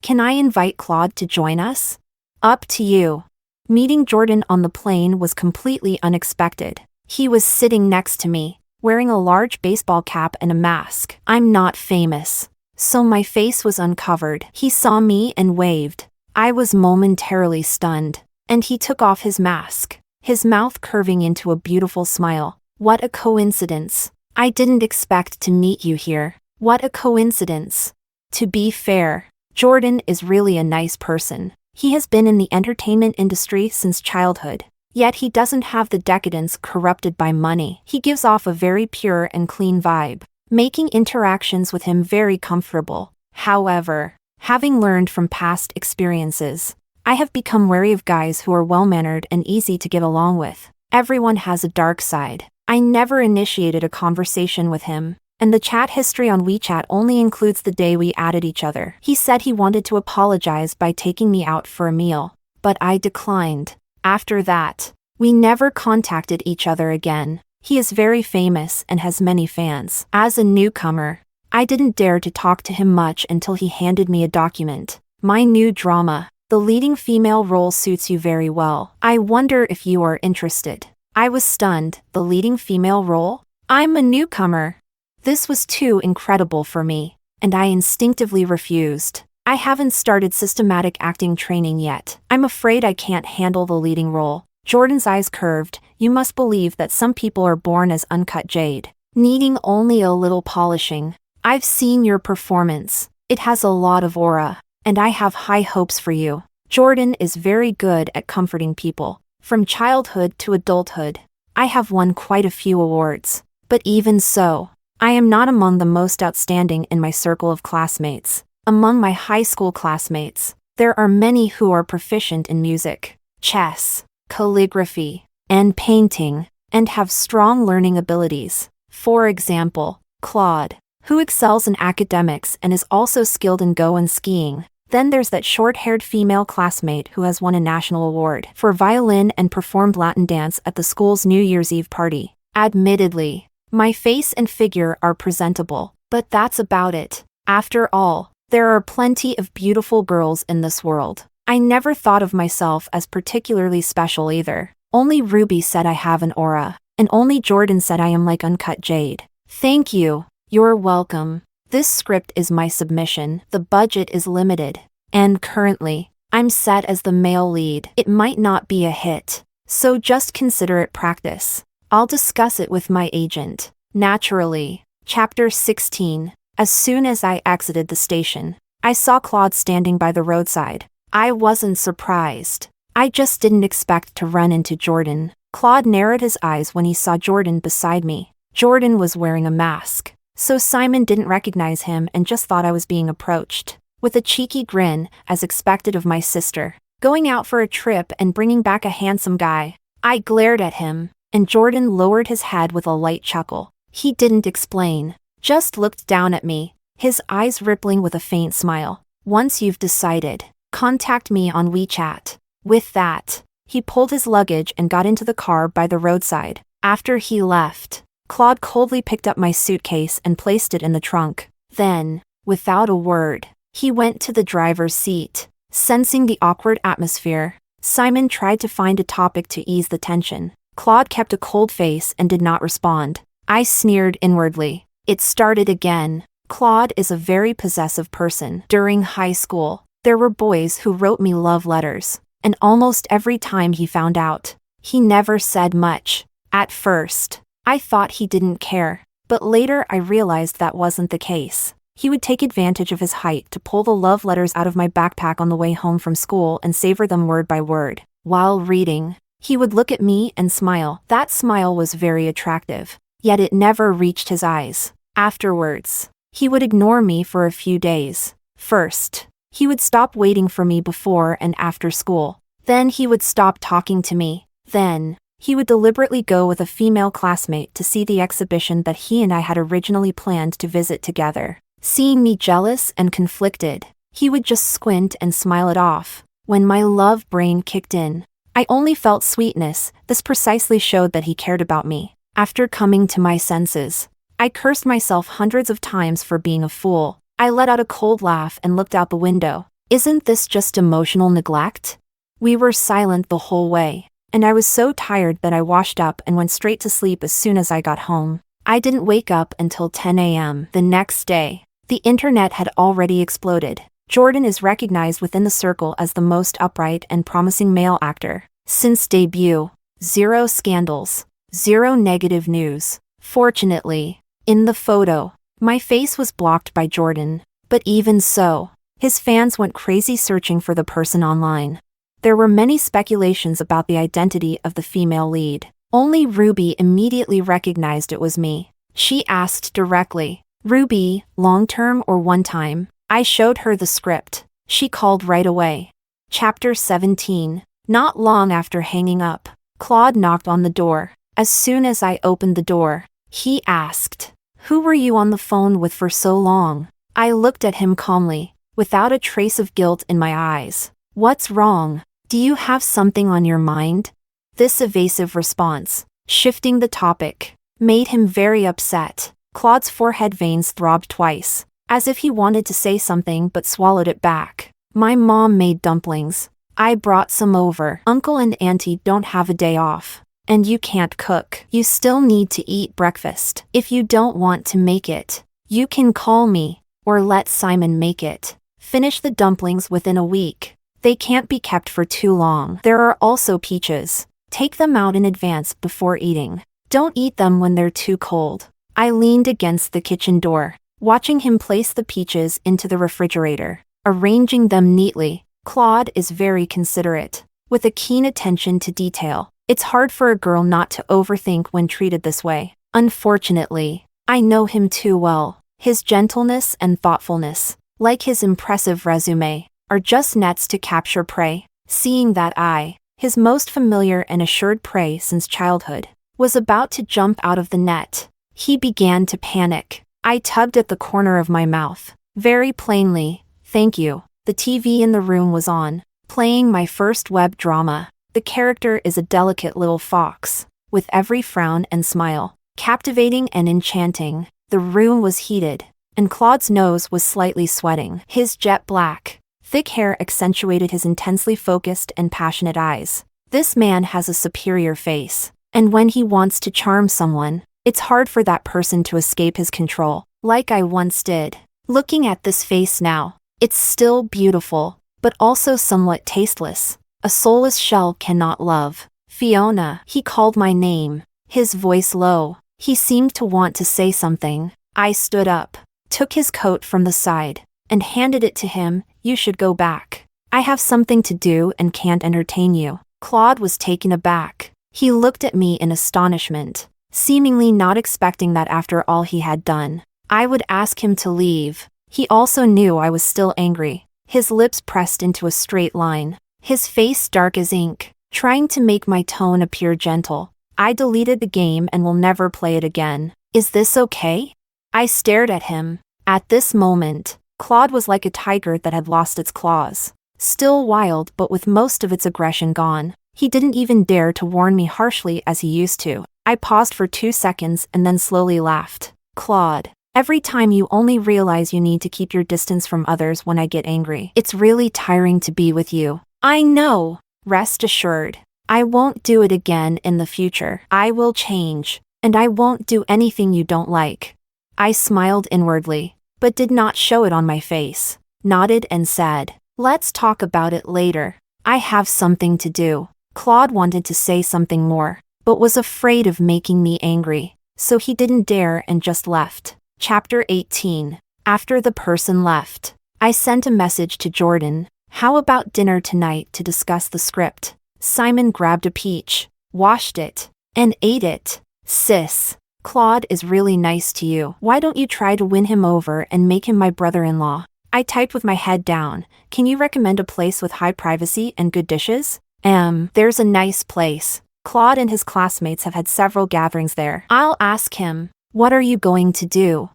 can I invite Claude to join us? Up to you. Meeting Jordan on the plane was completely unexpected. He was sitting next to me, wearing a large baseball cap and a mask. I'm not famous, so my face was uncovered. He saw me and waved. I was momentarily stunned, and he took off his mask, his mouth curving into a beautiful smile. "What a coincidence. I didn't expect to meet you here." "What a coincidence." To be fair, Jordan is really a nice person. He has been in the entertainment industry since childhood, yet he doesn't have the decadence corrupted by money. He gives off a very pure and clean vibe, making interactions with him very comfortable. However, having learned from past experiences, I have become wary of guys who are well-mannered and easy to get along with. Everyone has a dark side. I never initiated a conversation with him, and the chat history on WeChat only includes the day we added each other. He said he wanted to apologize by taking me out for a meal, but I declined. After that, we never contacted each other again. He is very famous and has many fans. As a newcomer, I didn't dare to talk to him much until he handed me a document. "My new drama. The leading female role suits you very well. I wonder if you are interested." I was stunned. The leading female role? I'm a newcomer. This was too incredible for me, and I instinctively refused. I haven't started systematic acting training yet. I'm afraid I can't handle the leading role. Jordan's eyes curved. "You must believe that some people are born as uncut jade, needing only a little polishing. I've seen your performance. It has a lot of aura, and I have high hopes for you." Jordan is very good at comforting people. From childhood to adulthood, I have won quite a few awards. But even so, I am not among the most outstanding in my circle of classmates. Among my high school classmates, there are many who are proficient in music, chess, calligraphy, and painting, and have strong learning abilities. For example, Claude, who excels in academics and is also skilled in Go and skiing. Then there's that short-haired female classmate who has won a national award for violin and performed Latin dance at the school's New Year's Eve party. Admittedly, my face and figure are presentable, but that's about it. After all, there are plenty of beautiful girls in this world. I never thought of myself as particularly special either. Only Ruby said I have an aura, and only Jordan said I am like uncut jade. Thank you. You're welcome. This script is my submission. The budget is limited, and currently, I'm set as the male lead. It might not be a hit, so just consider it practice. I'll discuss it with my agent. Naturally. Chapter 16. As soon as I exited the station, I saw Claude standing by the roadside. I wasn't surprised. I just didn't expect to run into Jordan. Claude narrowed his eyes when he saw Jordan beside me. Jordan was wearing a mask, so Simon didn't recognize him and just thought I was being approached. With a cheeky grin, as expected of my sister, going out for a trip and bringing back a handsome guy. I glared at him, and Jordan lowered his head with a light chuckle. He didn't explain, just looked down at me, his eyes rippling with a faint smile. Once you've decided, contact me on WeChat. With that, he pulled his luggage and got into the car by the roadside. After he left, Claude coldly picked up my suitcase and placed it in the trunk. Then, without a word, he went to the driver's seat. Sensing the awkward atmosphere, Simon tried to find a topic to ease the tension. Claude kept a cold face and did not respond. I sneered inwardly. It started again. Claude is a very possessive person. During high school, there were boys who wrote me love letters, and almost every time he found out, he never said much. At first, I thought he didn't care, but later I realized that wasn't the case. He would take advantage of his height to pull the love letters out of my backpack on the way home from school and savor them word by word. While reading, he would look at me and smile. That smile was very attractive, yet it never reached his eyes. Afterwards, he would ignore me for a few days. First, he would stop waiting for me before and after school. Then he would stop talking to me. Then, he would deliberately go with a female classmate to see the exhibition that he and I had originally planned to visit together. Seeing me jealous and conflicted, he would just squint and smile it off. When my love brain kicked in, I only felt sweetness. This precisely showed that he cared about me. After coming to my senses, I cursed myself hundreds of times for being a fool. I let out a cold laugh and looked out the window. Isn't this just emotional neglect? We were silent the whole way, and I was so tired that I washed up and went straight to sleep as soon as I got home. I didn't wake up until 10 a.m. the next day. The internet had already exploded. Jordan is recognized within the circle as the most upright and promising male actor. Since debut, 0 scandals, 0 negative news. Fortunately, in the photo, my face was blocked by Jordan, but even so, his fans went crazy searching for the person online. There were many speculations about the identity of the female lead. Only Ruby immediately recognized it was me. She asked directly, "Ruby, long-term or one-time?" I showed her the script. She called right away. Chapter 17. Not long after hanging up, Claude knocked on the door. As soon as I opened the door, he asked, "Who were you on the phone with for so long?" I looked at him calmly, without a trace of guilt in my eyes. "What's wrong? Do you have something on your mind?" This evasive response, shifting the topic, made him very upset. Claude's forehead veins throbbed twice, as if he wanted to say something but swallowed it back. "My mom made dumplings. I brought some over. Uncle and Auntie don't have a day off. And you can't cook. You still need to eat breakfast. If you don't want to make it, you can call me, or let Simon make it. Finish the dumplings within a week. They can't be kept for too long. There are also peaches. Take them out in advance before eating. Don't eat them when they're too cold." I leaned against the kitchen door, watching him place the peaches into the refrigerator, arranging them neatly. Claude is very considerate, with a keen attention to detail. It's hard for a girl not to overthink when treated this way. Unfortunately, I know him too well. His gentleness and thoughtfulness, like his impressive resume, are just nets to capture prey. Seeing that I, his most familiar and assured prey since childhood, was about to jump out of the net, he began to panic. I tugged at the corner of my mouth. Very plainly, "Thank you." The TV in the room was on, playing my first web drama. The character is a delicate little fox, with every frown and smile, captivating and enchanting. The room was heated, and Claude's nose was slightly sweating. His jet black, thick hair accentuated his intensely focused and passionate eyes. This man has a superior face, and when he wants to charm someone, it's hard for that person to escape his control, like I once did. Looking at this face now, it's still beautiful, but also somewhat tasteless. A soulless shell cannot love. "Fiona," he called my name, his voice low. He seemed to want to say something. I stood up, took his coat from the side, and handed it to him. "You should go back. I have something to do and can't entertain you. Claude was taken aback. He looked at me in astonishment, seemingly not expecting that after all he had done, I would ask him to leave. He also knew I was still angry. His lips pressed into a straight line, his face dark as ink, trying to make my tone appear gentle. I deleted the game and will never play it again. Is this okay? I stared at him. At this moment, Claude was like a tiger that had lost its claws. Still wild but with most of its aggression gone. He didn't even dare to warn me harshly as he used to. I paused for 2 seconds and then slowly laughed. Claude, every time you only realize you need to keep your distance from others when I get angry. It's really tiring to be with you. I know. Rest assured. I won't do it again in the future. I will change. And I won't do anything you don't like. I smiled inwardly, but did not show it on my face. Nodded and said, let's talk about it later. I have something to do. Claude wanted to say something more, but was afraid of making me angry, so he didn't dare and just left. Chapter 18. After the person left, I sent a message to Jordan. How about dinner tonight to discuss the script? Simon grabbed a peach, washed it, and ate it. Sis, Claude is really nice to you. Why don't you try to win him over and make him my brother-in-law? I typed with my head down. Can you recommend a place with high privacy and good dishes? There's a nice place. Claude and his classmates have had several gatherings there. I'll ask him. What are you going to do?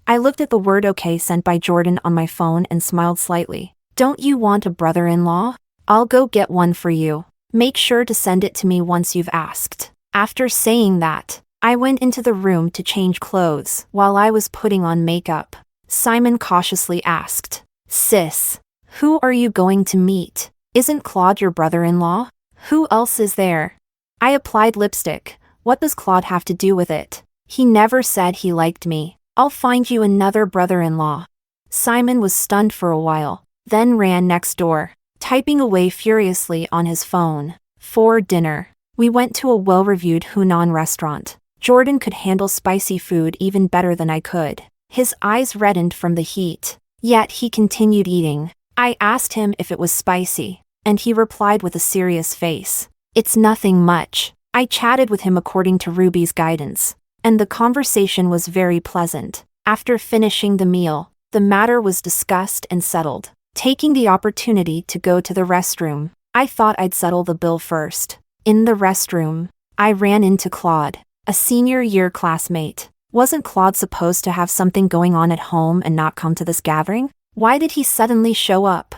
I looked at the word okay sent by Jordan on my phone and smiled slightly. Don't you want a brother-in-law? I'll go get one for you. Make sure to send it to me once you've asked. After saying that, I went into the room to change clothes. While I was putting on makeup, Simon cautiously asked, Sis, who are you going to meet? Isn't Claude your brother-in-law? Who else is there? I applied lipstick. What does Claude have to do with it? He never said he liked me. I'll find you another brother-in-law. Simon was stunned for a while, then ran next door, typing away furiously on his phone. For dinner, we went to a well-reviewed Hunan restaurant. Jordan could handle spicy food even better than I could. His eyes reddened from the heat, yet he continued eating. I asked him if it was spicy, and he replied with a serious face. It's nothing much. I chatted with him according to Ruby's guidance, and the conversation was very pleasant. After finishing the meal, the matter was discussed and settled. Taking the opportunity to go to the restroom, I thought I'd settle the bill first. In the restroom, I ran into Claude, a senior year classmate. Wasn't Claude supposed to have something going on at home and not come to this gathering? Why did he suddenly show up?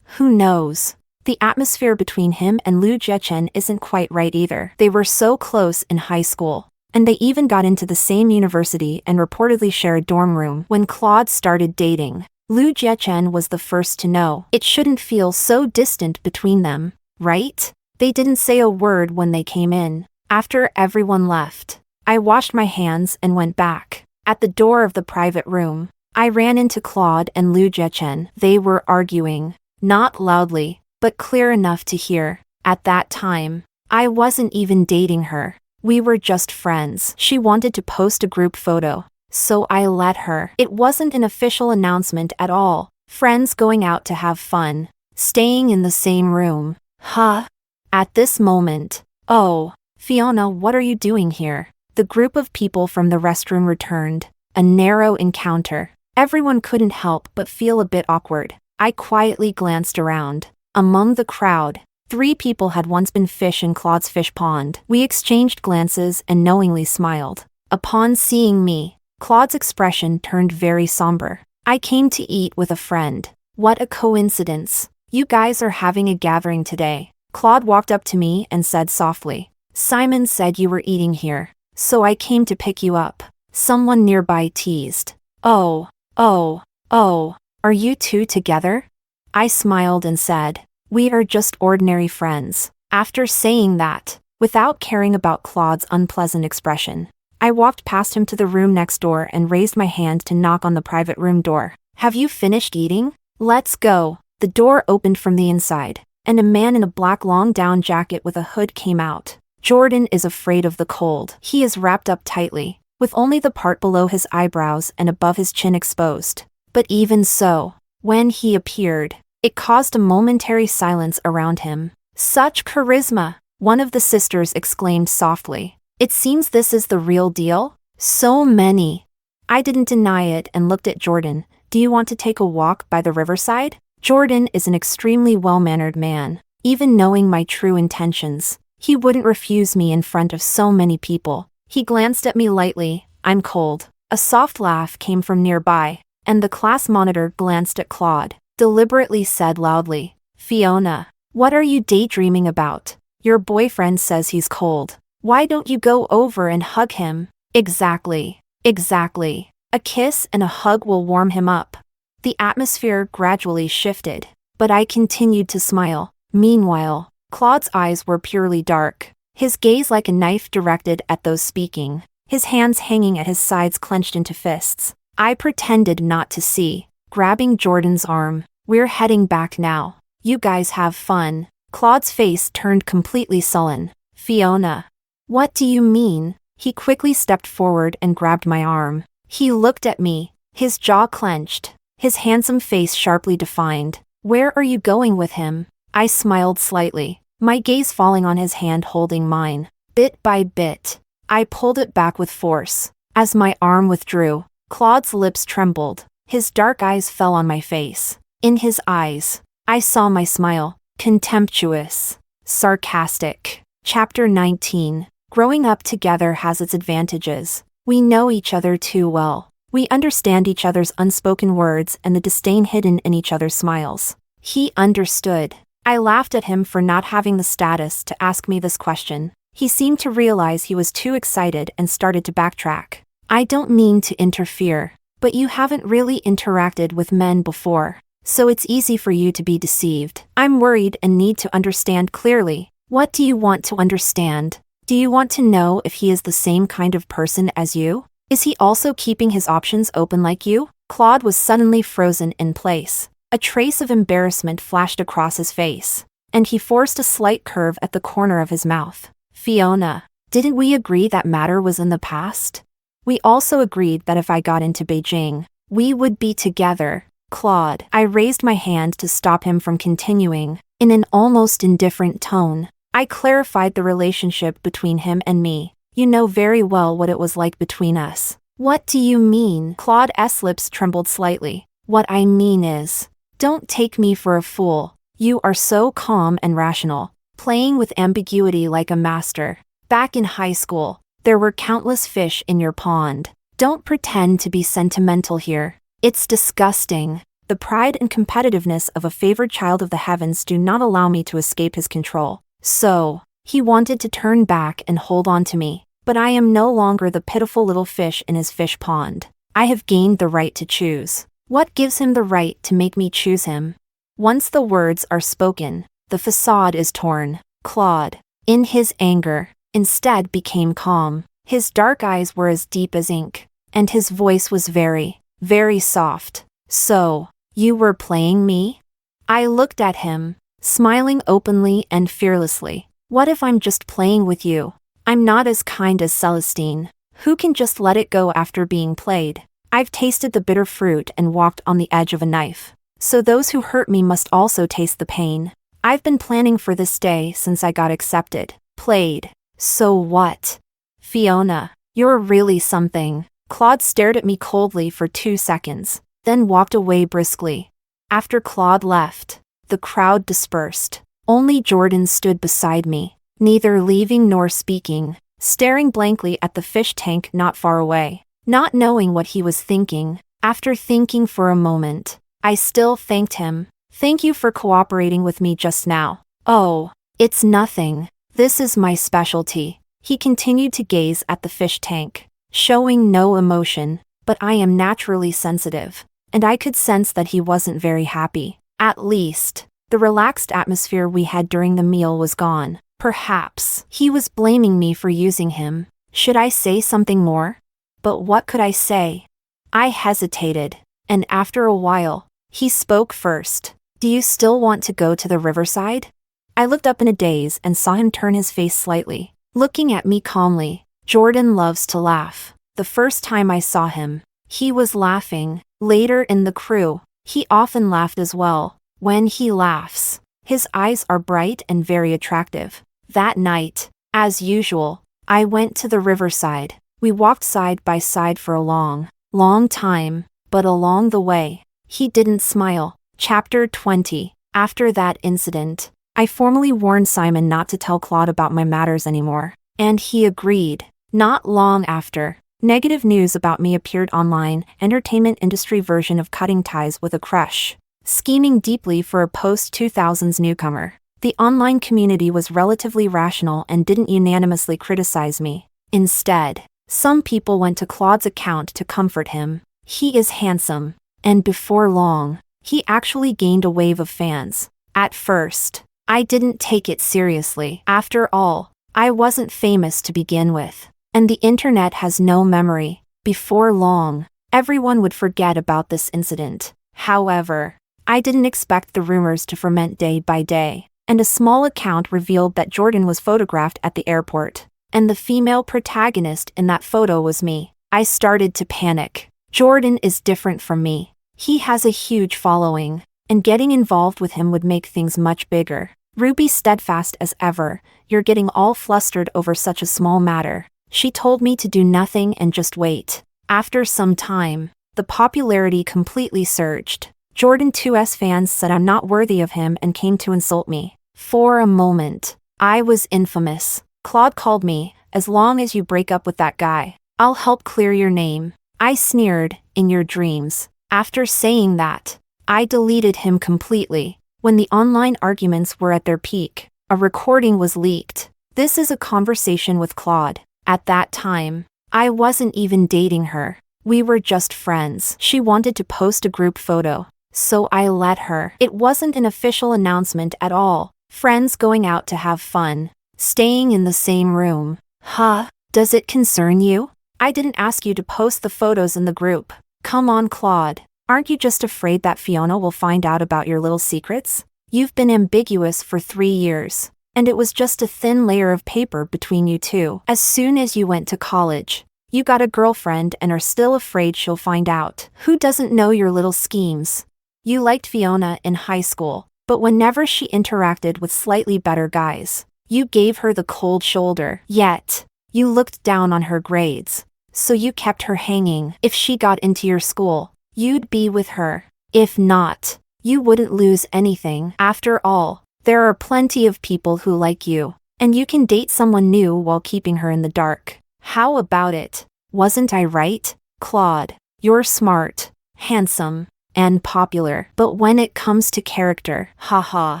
Who knows? The atmosphere between him and Liu Jiechen isn't quite right either. They were so close in high school, and they even got into the same university and reportedly share a dorm room. When Claude started dating, Liu Jiechen was the first to know. It shouldn't feel so distant between them, right? They didn't say a word when they came in. After everyone left, I washed my hands and went back. At the door of the private room, I ran into Claude and Liu Jiechen. They were arguing, not loudly, but clear enough to hear. At that time, I wasn't even dating her. We were just friends. She wanted to post a group photo, so I let her. It wasn't an official announcement at all. Friends going out to have fun, staying in the same room. Huh? At this moment, oh, Fiona, what are you doing here? The group of people from the restroom returned. A narrow encounter. Everyone couldn't help but feel a bit awkward. I quietly glanced around. Among the crowd, 3 people had once been fish in Claude's fish pond. We exchanged glances and knowingly smiled. Upon seeing me, Claude's expression turned very somber. I came to eat with a friend. What a coincidence. You guys are having a gathering today. Claude walked up to me and said softly, Simon said you were eating here, so I came to pick you up. Someone nearby teased. Oh, are you two together? I smiled and said, we are just ordinary friends. After saying that, without caring about Claude's unpleasant expression, I walked past him to the room next door and raised my hand to knock on the private room door. Have you finished eating? Let's go. The door opened from the inside, and a man in a black long down jacket with a hood came out. Jordan is afraid of the cold. He is wrapped up tightly, with only the part below his eyebrows and above his chin exposed. But even so, when he appeared, It caused a momentary silence around him. Such charisma, one of the sisters exclaimed softly. It seems this is the real deal? So many. I didn't deny it and looked at Jordan. Do you want to take a walk by the riverside? Jordan is an extremely well-mannered man. Even knowing my true intentions, he wouldn't refuse me in front of so many people. He glanced at me lightly. I'm cold. A soft laugh came from nearby, and the class monitor glanced at Claude, deliberately said loudly, Fiona, what are you daydreaming about? Your boyfriend says he's cold. Why don't you go over and hug him? Exactly. Exactly. A kiss and a hug will warm him up. The atmosphere gradually shifted, but I continued to smile. Meanwhile, Claude's eyes were purely dark, his gaze like a knife directed at those speaking, his hands hanging at his sides clenched into fists. I pretended not to see, grabbing Jordan's arm. We're heading back now. You guys have fun. Claude's face turned completely sullen. Fiona. What do you mean? He quickly stepped forward and grabbed my arm. He looked at me, his jaw clenched, his handsome face sharply defined. Where are you going with him? I smiled slightly, my gaze falling on his hand holding mine. Bit by bit, I pulled it back with force. As my arm withdrew, Claude's lips trembled. His dark eyes fell on my face. In his eyes, I saw my smile. Contemptuous. Sarcastic. Chapter 19. Growing up together has its advantages. We know each other too well. We understand each other's unspoken words and the disdain hidden in each other's smiles. He understood. I laughed at him for not having the status to ask me this question. He seemed to realize he was too excited and started to backtrack. I don't mean to interfere, but you haven't really interacted with men before, so it's easy for you to be deceived. I'm worried and need to understand clearly. What do you want to understand? Do you want to know if he is the same kind of person as you? Is he also keeping his options open like you? Claude was suddenly frozen in place. A trace of embarrassment flashed across his face, and he forced a slight curve at the corner of his mouth. Fiona, didn't we agree that matter was in the past? We also agreed that if I got into Beijing, we would be together. Claude, I raised my hand to stop him from continuing. In an almost indifferent tone, I clarified the relationship between him and me. You know very well what it was like between us. What do you mean? Claude's lips trembled slightly. What I mean is, don't take me for a fool. You are so calm and rational, playing with ambiguity like a master. Back in high school, there were countless fish in your pond. Don't pretend to be sentimental here. It's disgusting. The pride and competitiveness of a favored child of the heavens do not allow me to escape his control. So, he wanted to turn back and hold on to me, but I am no longer the pitiful little fish in his fish pond. I have gained the right to choose. What gives him the right to make me choose him? Once the words are spoken, the facade is torn. Claude, in his anger, instead became calm. His dark eyes were as deep as ink, and his voice was very, very soft. So, you were playing me? I looked at him, smiling openly and fearlessly. What if I'm just playing with you? I'm not as kind as Celestine, who can just let it go after being played. I've tasted the bitter fruit and walked on the edge of a knife. So those who hurt me must also taste the pain. I've been planning for this day since I got accepted. Played. So what? Fiona, you're really something. Claude stared at me coldly for 2 seconds, then walked away briskly. After Claude left, the crowd dispersed. Only Jordan stood beside me, neither leaving nor speaking, staring blankly at the fish tank not far away, not knowing what he was thinking. After thinking for a moment, I still thanked him. Thank you for cooperating with me just now. Oh, it's nothing. This is my specialty. He continued to gaze at the fish tank, showing no emotion, but I am naturally sensitive, and I could sense that he wasn't very happy. At least, the relaxed atmosphere we had during the meal was gone. Perhaps he was blaming me for using him. Should I say something more? But what could I say? I hesitated, and after a while, he spoke first. Do you still want to go to the riverside? I looked up in a daze and saw him turn his face slightly, looking at me calmly. Jordan loves to laugh. The first time I saw him, he was laughing. Later in the crew, he often laughed as well. When he laughs, his eyes are bright and very attractive. That night, as usual, I went to the riverside. We walked side by side for a long time, but along the way, he didn't smile. Chapter 20. After that incident, I formally warned Simon not to tell Claude about my matters anymore, and he agreed. Not long after, negative news about me appeared online, entertainment industry version of cutting ties with a crush. Scheming deeply for a post-2000s newcomer. The online community was relatively rational and didn't unanimously criticize me. Instead, some people went to Claude's account to comfort him. He is handsome, and before long, he actually gained a wave of fans. At first, I didn't take it seriously. After all, I wasn't famous to begin with, and the internet has no memory. Before long, everyone would forget about this incident. However, I didn't expect the rumors to ferment day by day, and a small account revealed that Jordan was photographed at the airport, and the female protagonist in that photo was me. I started to panic. Jordan is different from me. He has a huge following, and getting involved with him would make things much bigger. Ruby steadfast as ever, "You're getting all flustered over such a small matter." She told me to do nothing and just wait. After some time, the popularity completely surged. Jordan 2's fans said I'm not worthy of him and came to insult me. For a moment, I was infamous. Claude called me, "As long as you break up with that guy, I'll help clear your name." I sneered, "In your dreams." After saying that, I deleted him completely. When the online arguments were at their peak, a recording was leaked. This is a conversation with Claude. At that time, I wasn't even dating her. We were just friends. She wanted to post a group photo, so I let her. It wasn't an official announcement at all. Friends going out to have fun, staying in the same room. Huh? Does it concern you? I didn't ask you to post the photos in the group. Come on, Claude. Aren't you just afraid that Fiona will find out about your little secrets? You've been ambiguous for 3 years, and it was just a thin layer of paper between you two. As soon as you went to college, you got a girlfriend and are still afraid she'll find out. Who doesn't know your little schemes? You liked Fiona in high school, but whenever she interacted with slightly better guys, you gave her the cold shoulder. Yet, you looked down on her grades, so you kept her hanging. If she got into your school, you'd be with her. If not, you wouldn't lose anything. After all, there are plenty of people who like you, and you can date someone new while keeping her in the dark. How about it? Wasn't I right? Claude, you're smart, handsome, and popular. But when it comes to character, haha,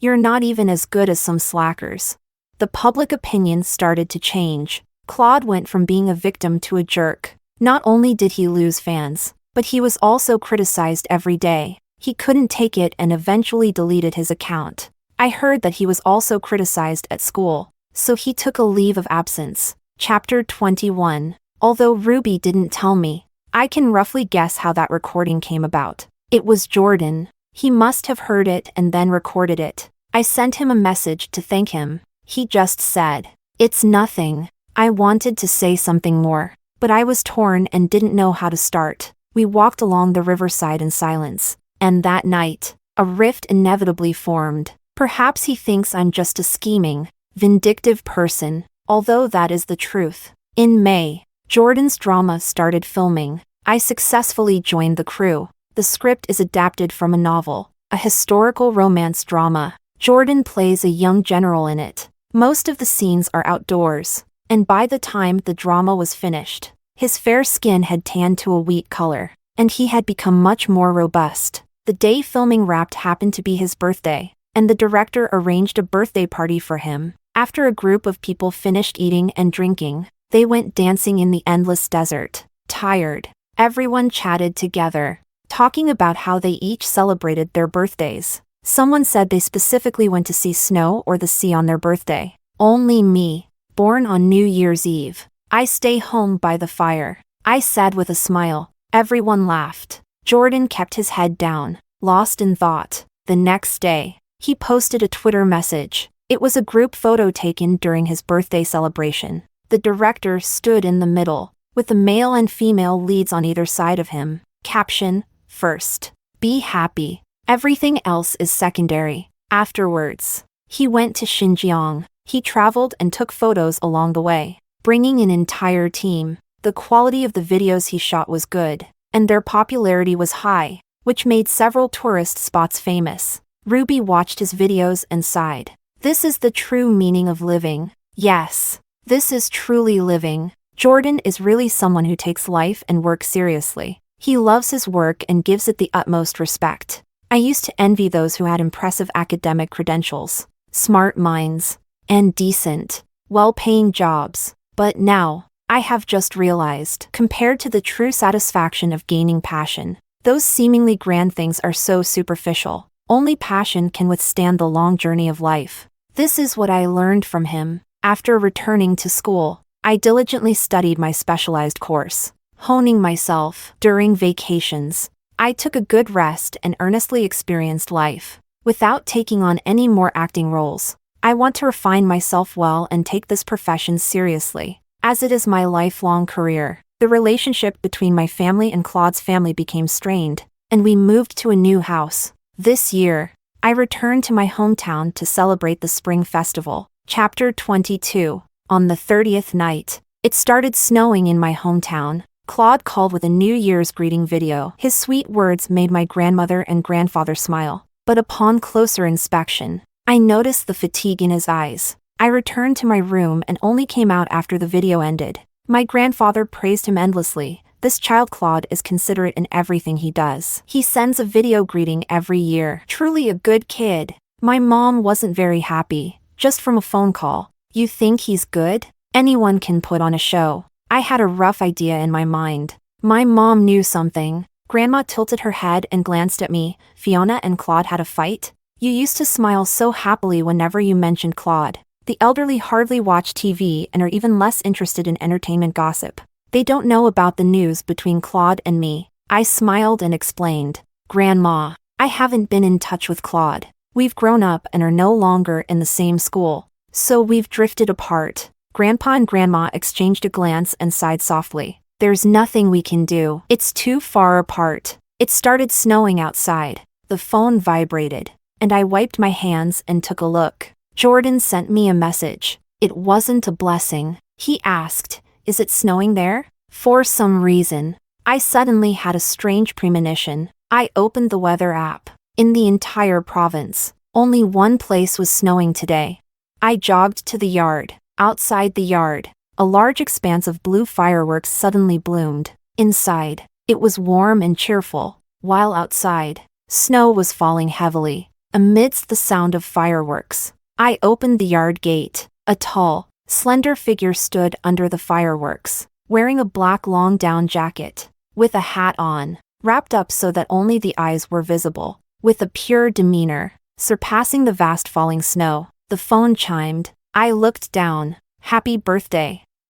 you're not even as good as some slackers. The public opinion started to change. Claude went from being a victim to a jerk. Not only did he lose fans, but he was also criticized every day. He couldn't take it and eventually deleted his account. I heard that he was also criticized at school, so he took a leave of absence. Chapter 21. Although Ruby didn't tell me, I can roughly guess how that recording came about. It was Jordan. He must have heard it and then recorded it. I sent him a message to thank him. He just said, "It's nothing." I wanted to say something more, but I was torn and didn't know how to start. We walked along the riverside in silence, and that night, a rift inevitably formed. Perhaps he thinks I'm just a scheming, vindictive person, although that is the truth. In May, Jordan's drama started filming. I successfully joined the crew. The script is adapted from a novel, a historical romance drama. Jordan plays a young general in it. Most of the scenes are outdoors, and by the time the drama was finished, his fair skin had tanned to a wheat color, and he had become much more robust. The day filming wrapped happened to be his birthday, and the director arranged a birthday party for him. After a group of people finished eating and drinking, they went dancing in the endless desert. Tired, everyone chatted together, talking about how they each celebrated their birthdays. Someone said they specifically went to see snow or the sea on their birthday. Only me, born on New Year's Eve, I stay home by the fire. I said with a smile. Everyone laughed. Jordan kept his head down, lost in thought. The next day, he posted a Twitter message. It was a group photo taken during his birthday celebration. The director stood in the middle, with the male and female leads on either side of him. Caption, "First, be happy. Everything else is secondary. Afterwards, he went to Xinjiang. He traveled and took photos along the way, bringing an entire team. The quality of the videos he shot was good, and their popularity was high, which made several tourist spots famous. Ruby watched his videos and sighed. This is the true meaning of living. Yes, this is truly living. Jordan is really someone who takes life and work seriously. He loves his work and gives it the utmost respect. I used to envy those who had impressive academic credentials, smart minds, and decent, well-paying jobs. But now, I have just realized, compared to the true satisfaction of gaining passion, those seemingly grand things are so superficial. Only passion can withstand the long journey of life. This is what I learned from him. After returning to school, I diligently studied my specialized course, honing myself. During vacations, I took a good rest and earnestly experienced life. Without taking on any more acting roles, I want to refine myself well and take this profession seriously, as it is my lifelong career. The relationship between my family and Claude's family became strained, and we moved to a new house. This year, I returned to my hometown to celebrate the Spring Festival. Chapter 22. On the 30th night, it started snowing in my hometown. Claude called with a New Year's greeting video. His sweet words made my grandmother and grandfather smile. But upon closer inspection, I noticed the fatigue in his eyes. I returned to my room and only came out after the video ended. My grandfather praised him endlessly. This child Claude is considerate in everything he does. He sends a video greeting every year. Truly a good kid. My mom wasn't very happy, just from a phone call. You think he's good? Anyone can put on a show. I had a rough idea in my mind. My mom knew something. Grandma tilted her head and glanced at me. Fiona and Claude had a fight? You used to smile so happily whenever you mentioned Claude. The elderly hardly watch TV and are even less interested in entertainment gossip. They don't know about the news between Claude and me. I smiled and explained. Grandma, I haven't been in touch with Claude. We've grown up and are no longer in the same school, so we've drifted apart. Grandpa and Grandma exchanged a glance and sighed softly. There's nothing we can do. It's too far apart. It started snowing outside. The phone vibrated, and I wiped my hands and took a look. Jordan sent me a message. It wasn't a blessing. He asked, "Is it snowing there?" For some reason, I suddenly had a strange premonition. I opened the weather app. In the entire province, only one place was snowing today. I jogged to the yard. Outside the yard, a large expanse of blue fireworks suddenly bloomed. Inside, it was warm and cheerful, while outside, snow was falling heavily. Amidst the sound of fireworks, I opened the yard gate. A tall, slender figure stood under the fireworks, wearing a black long-down jacket, with a hat on, wrapped up so that only the eyes were visible. With a pure demeanor, surpassing the vast falling snow, the phone chimed. I looked down. Happy birthday.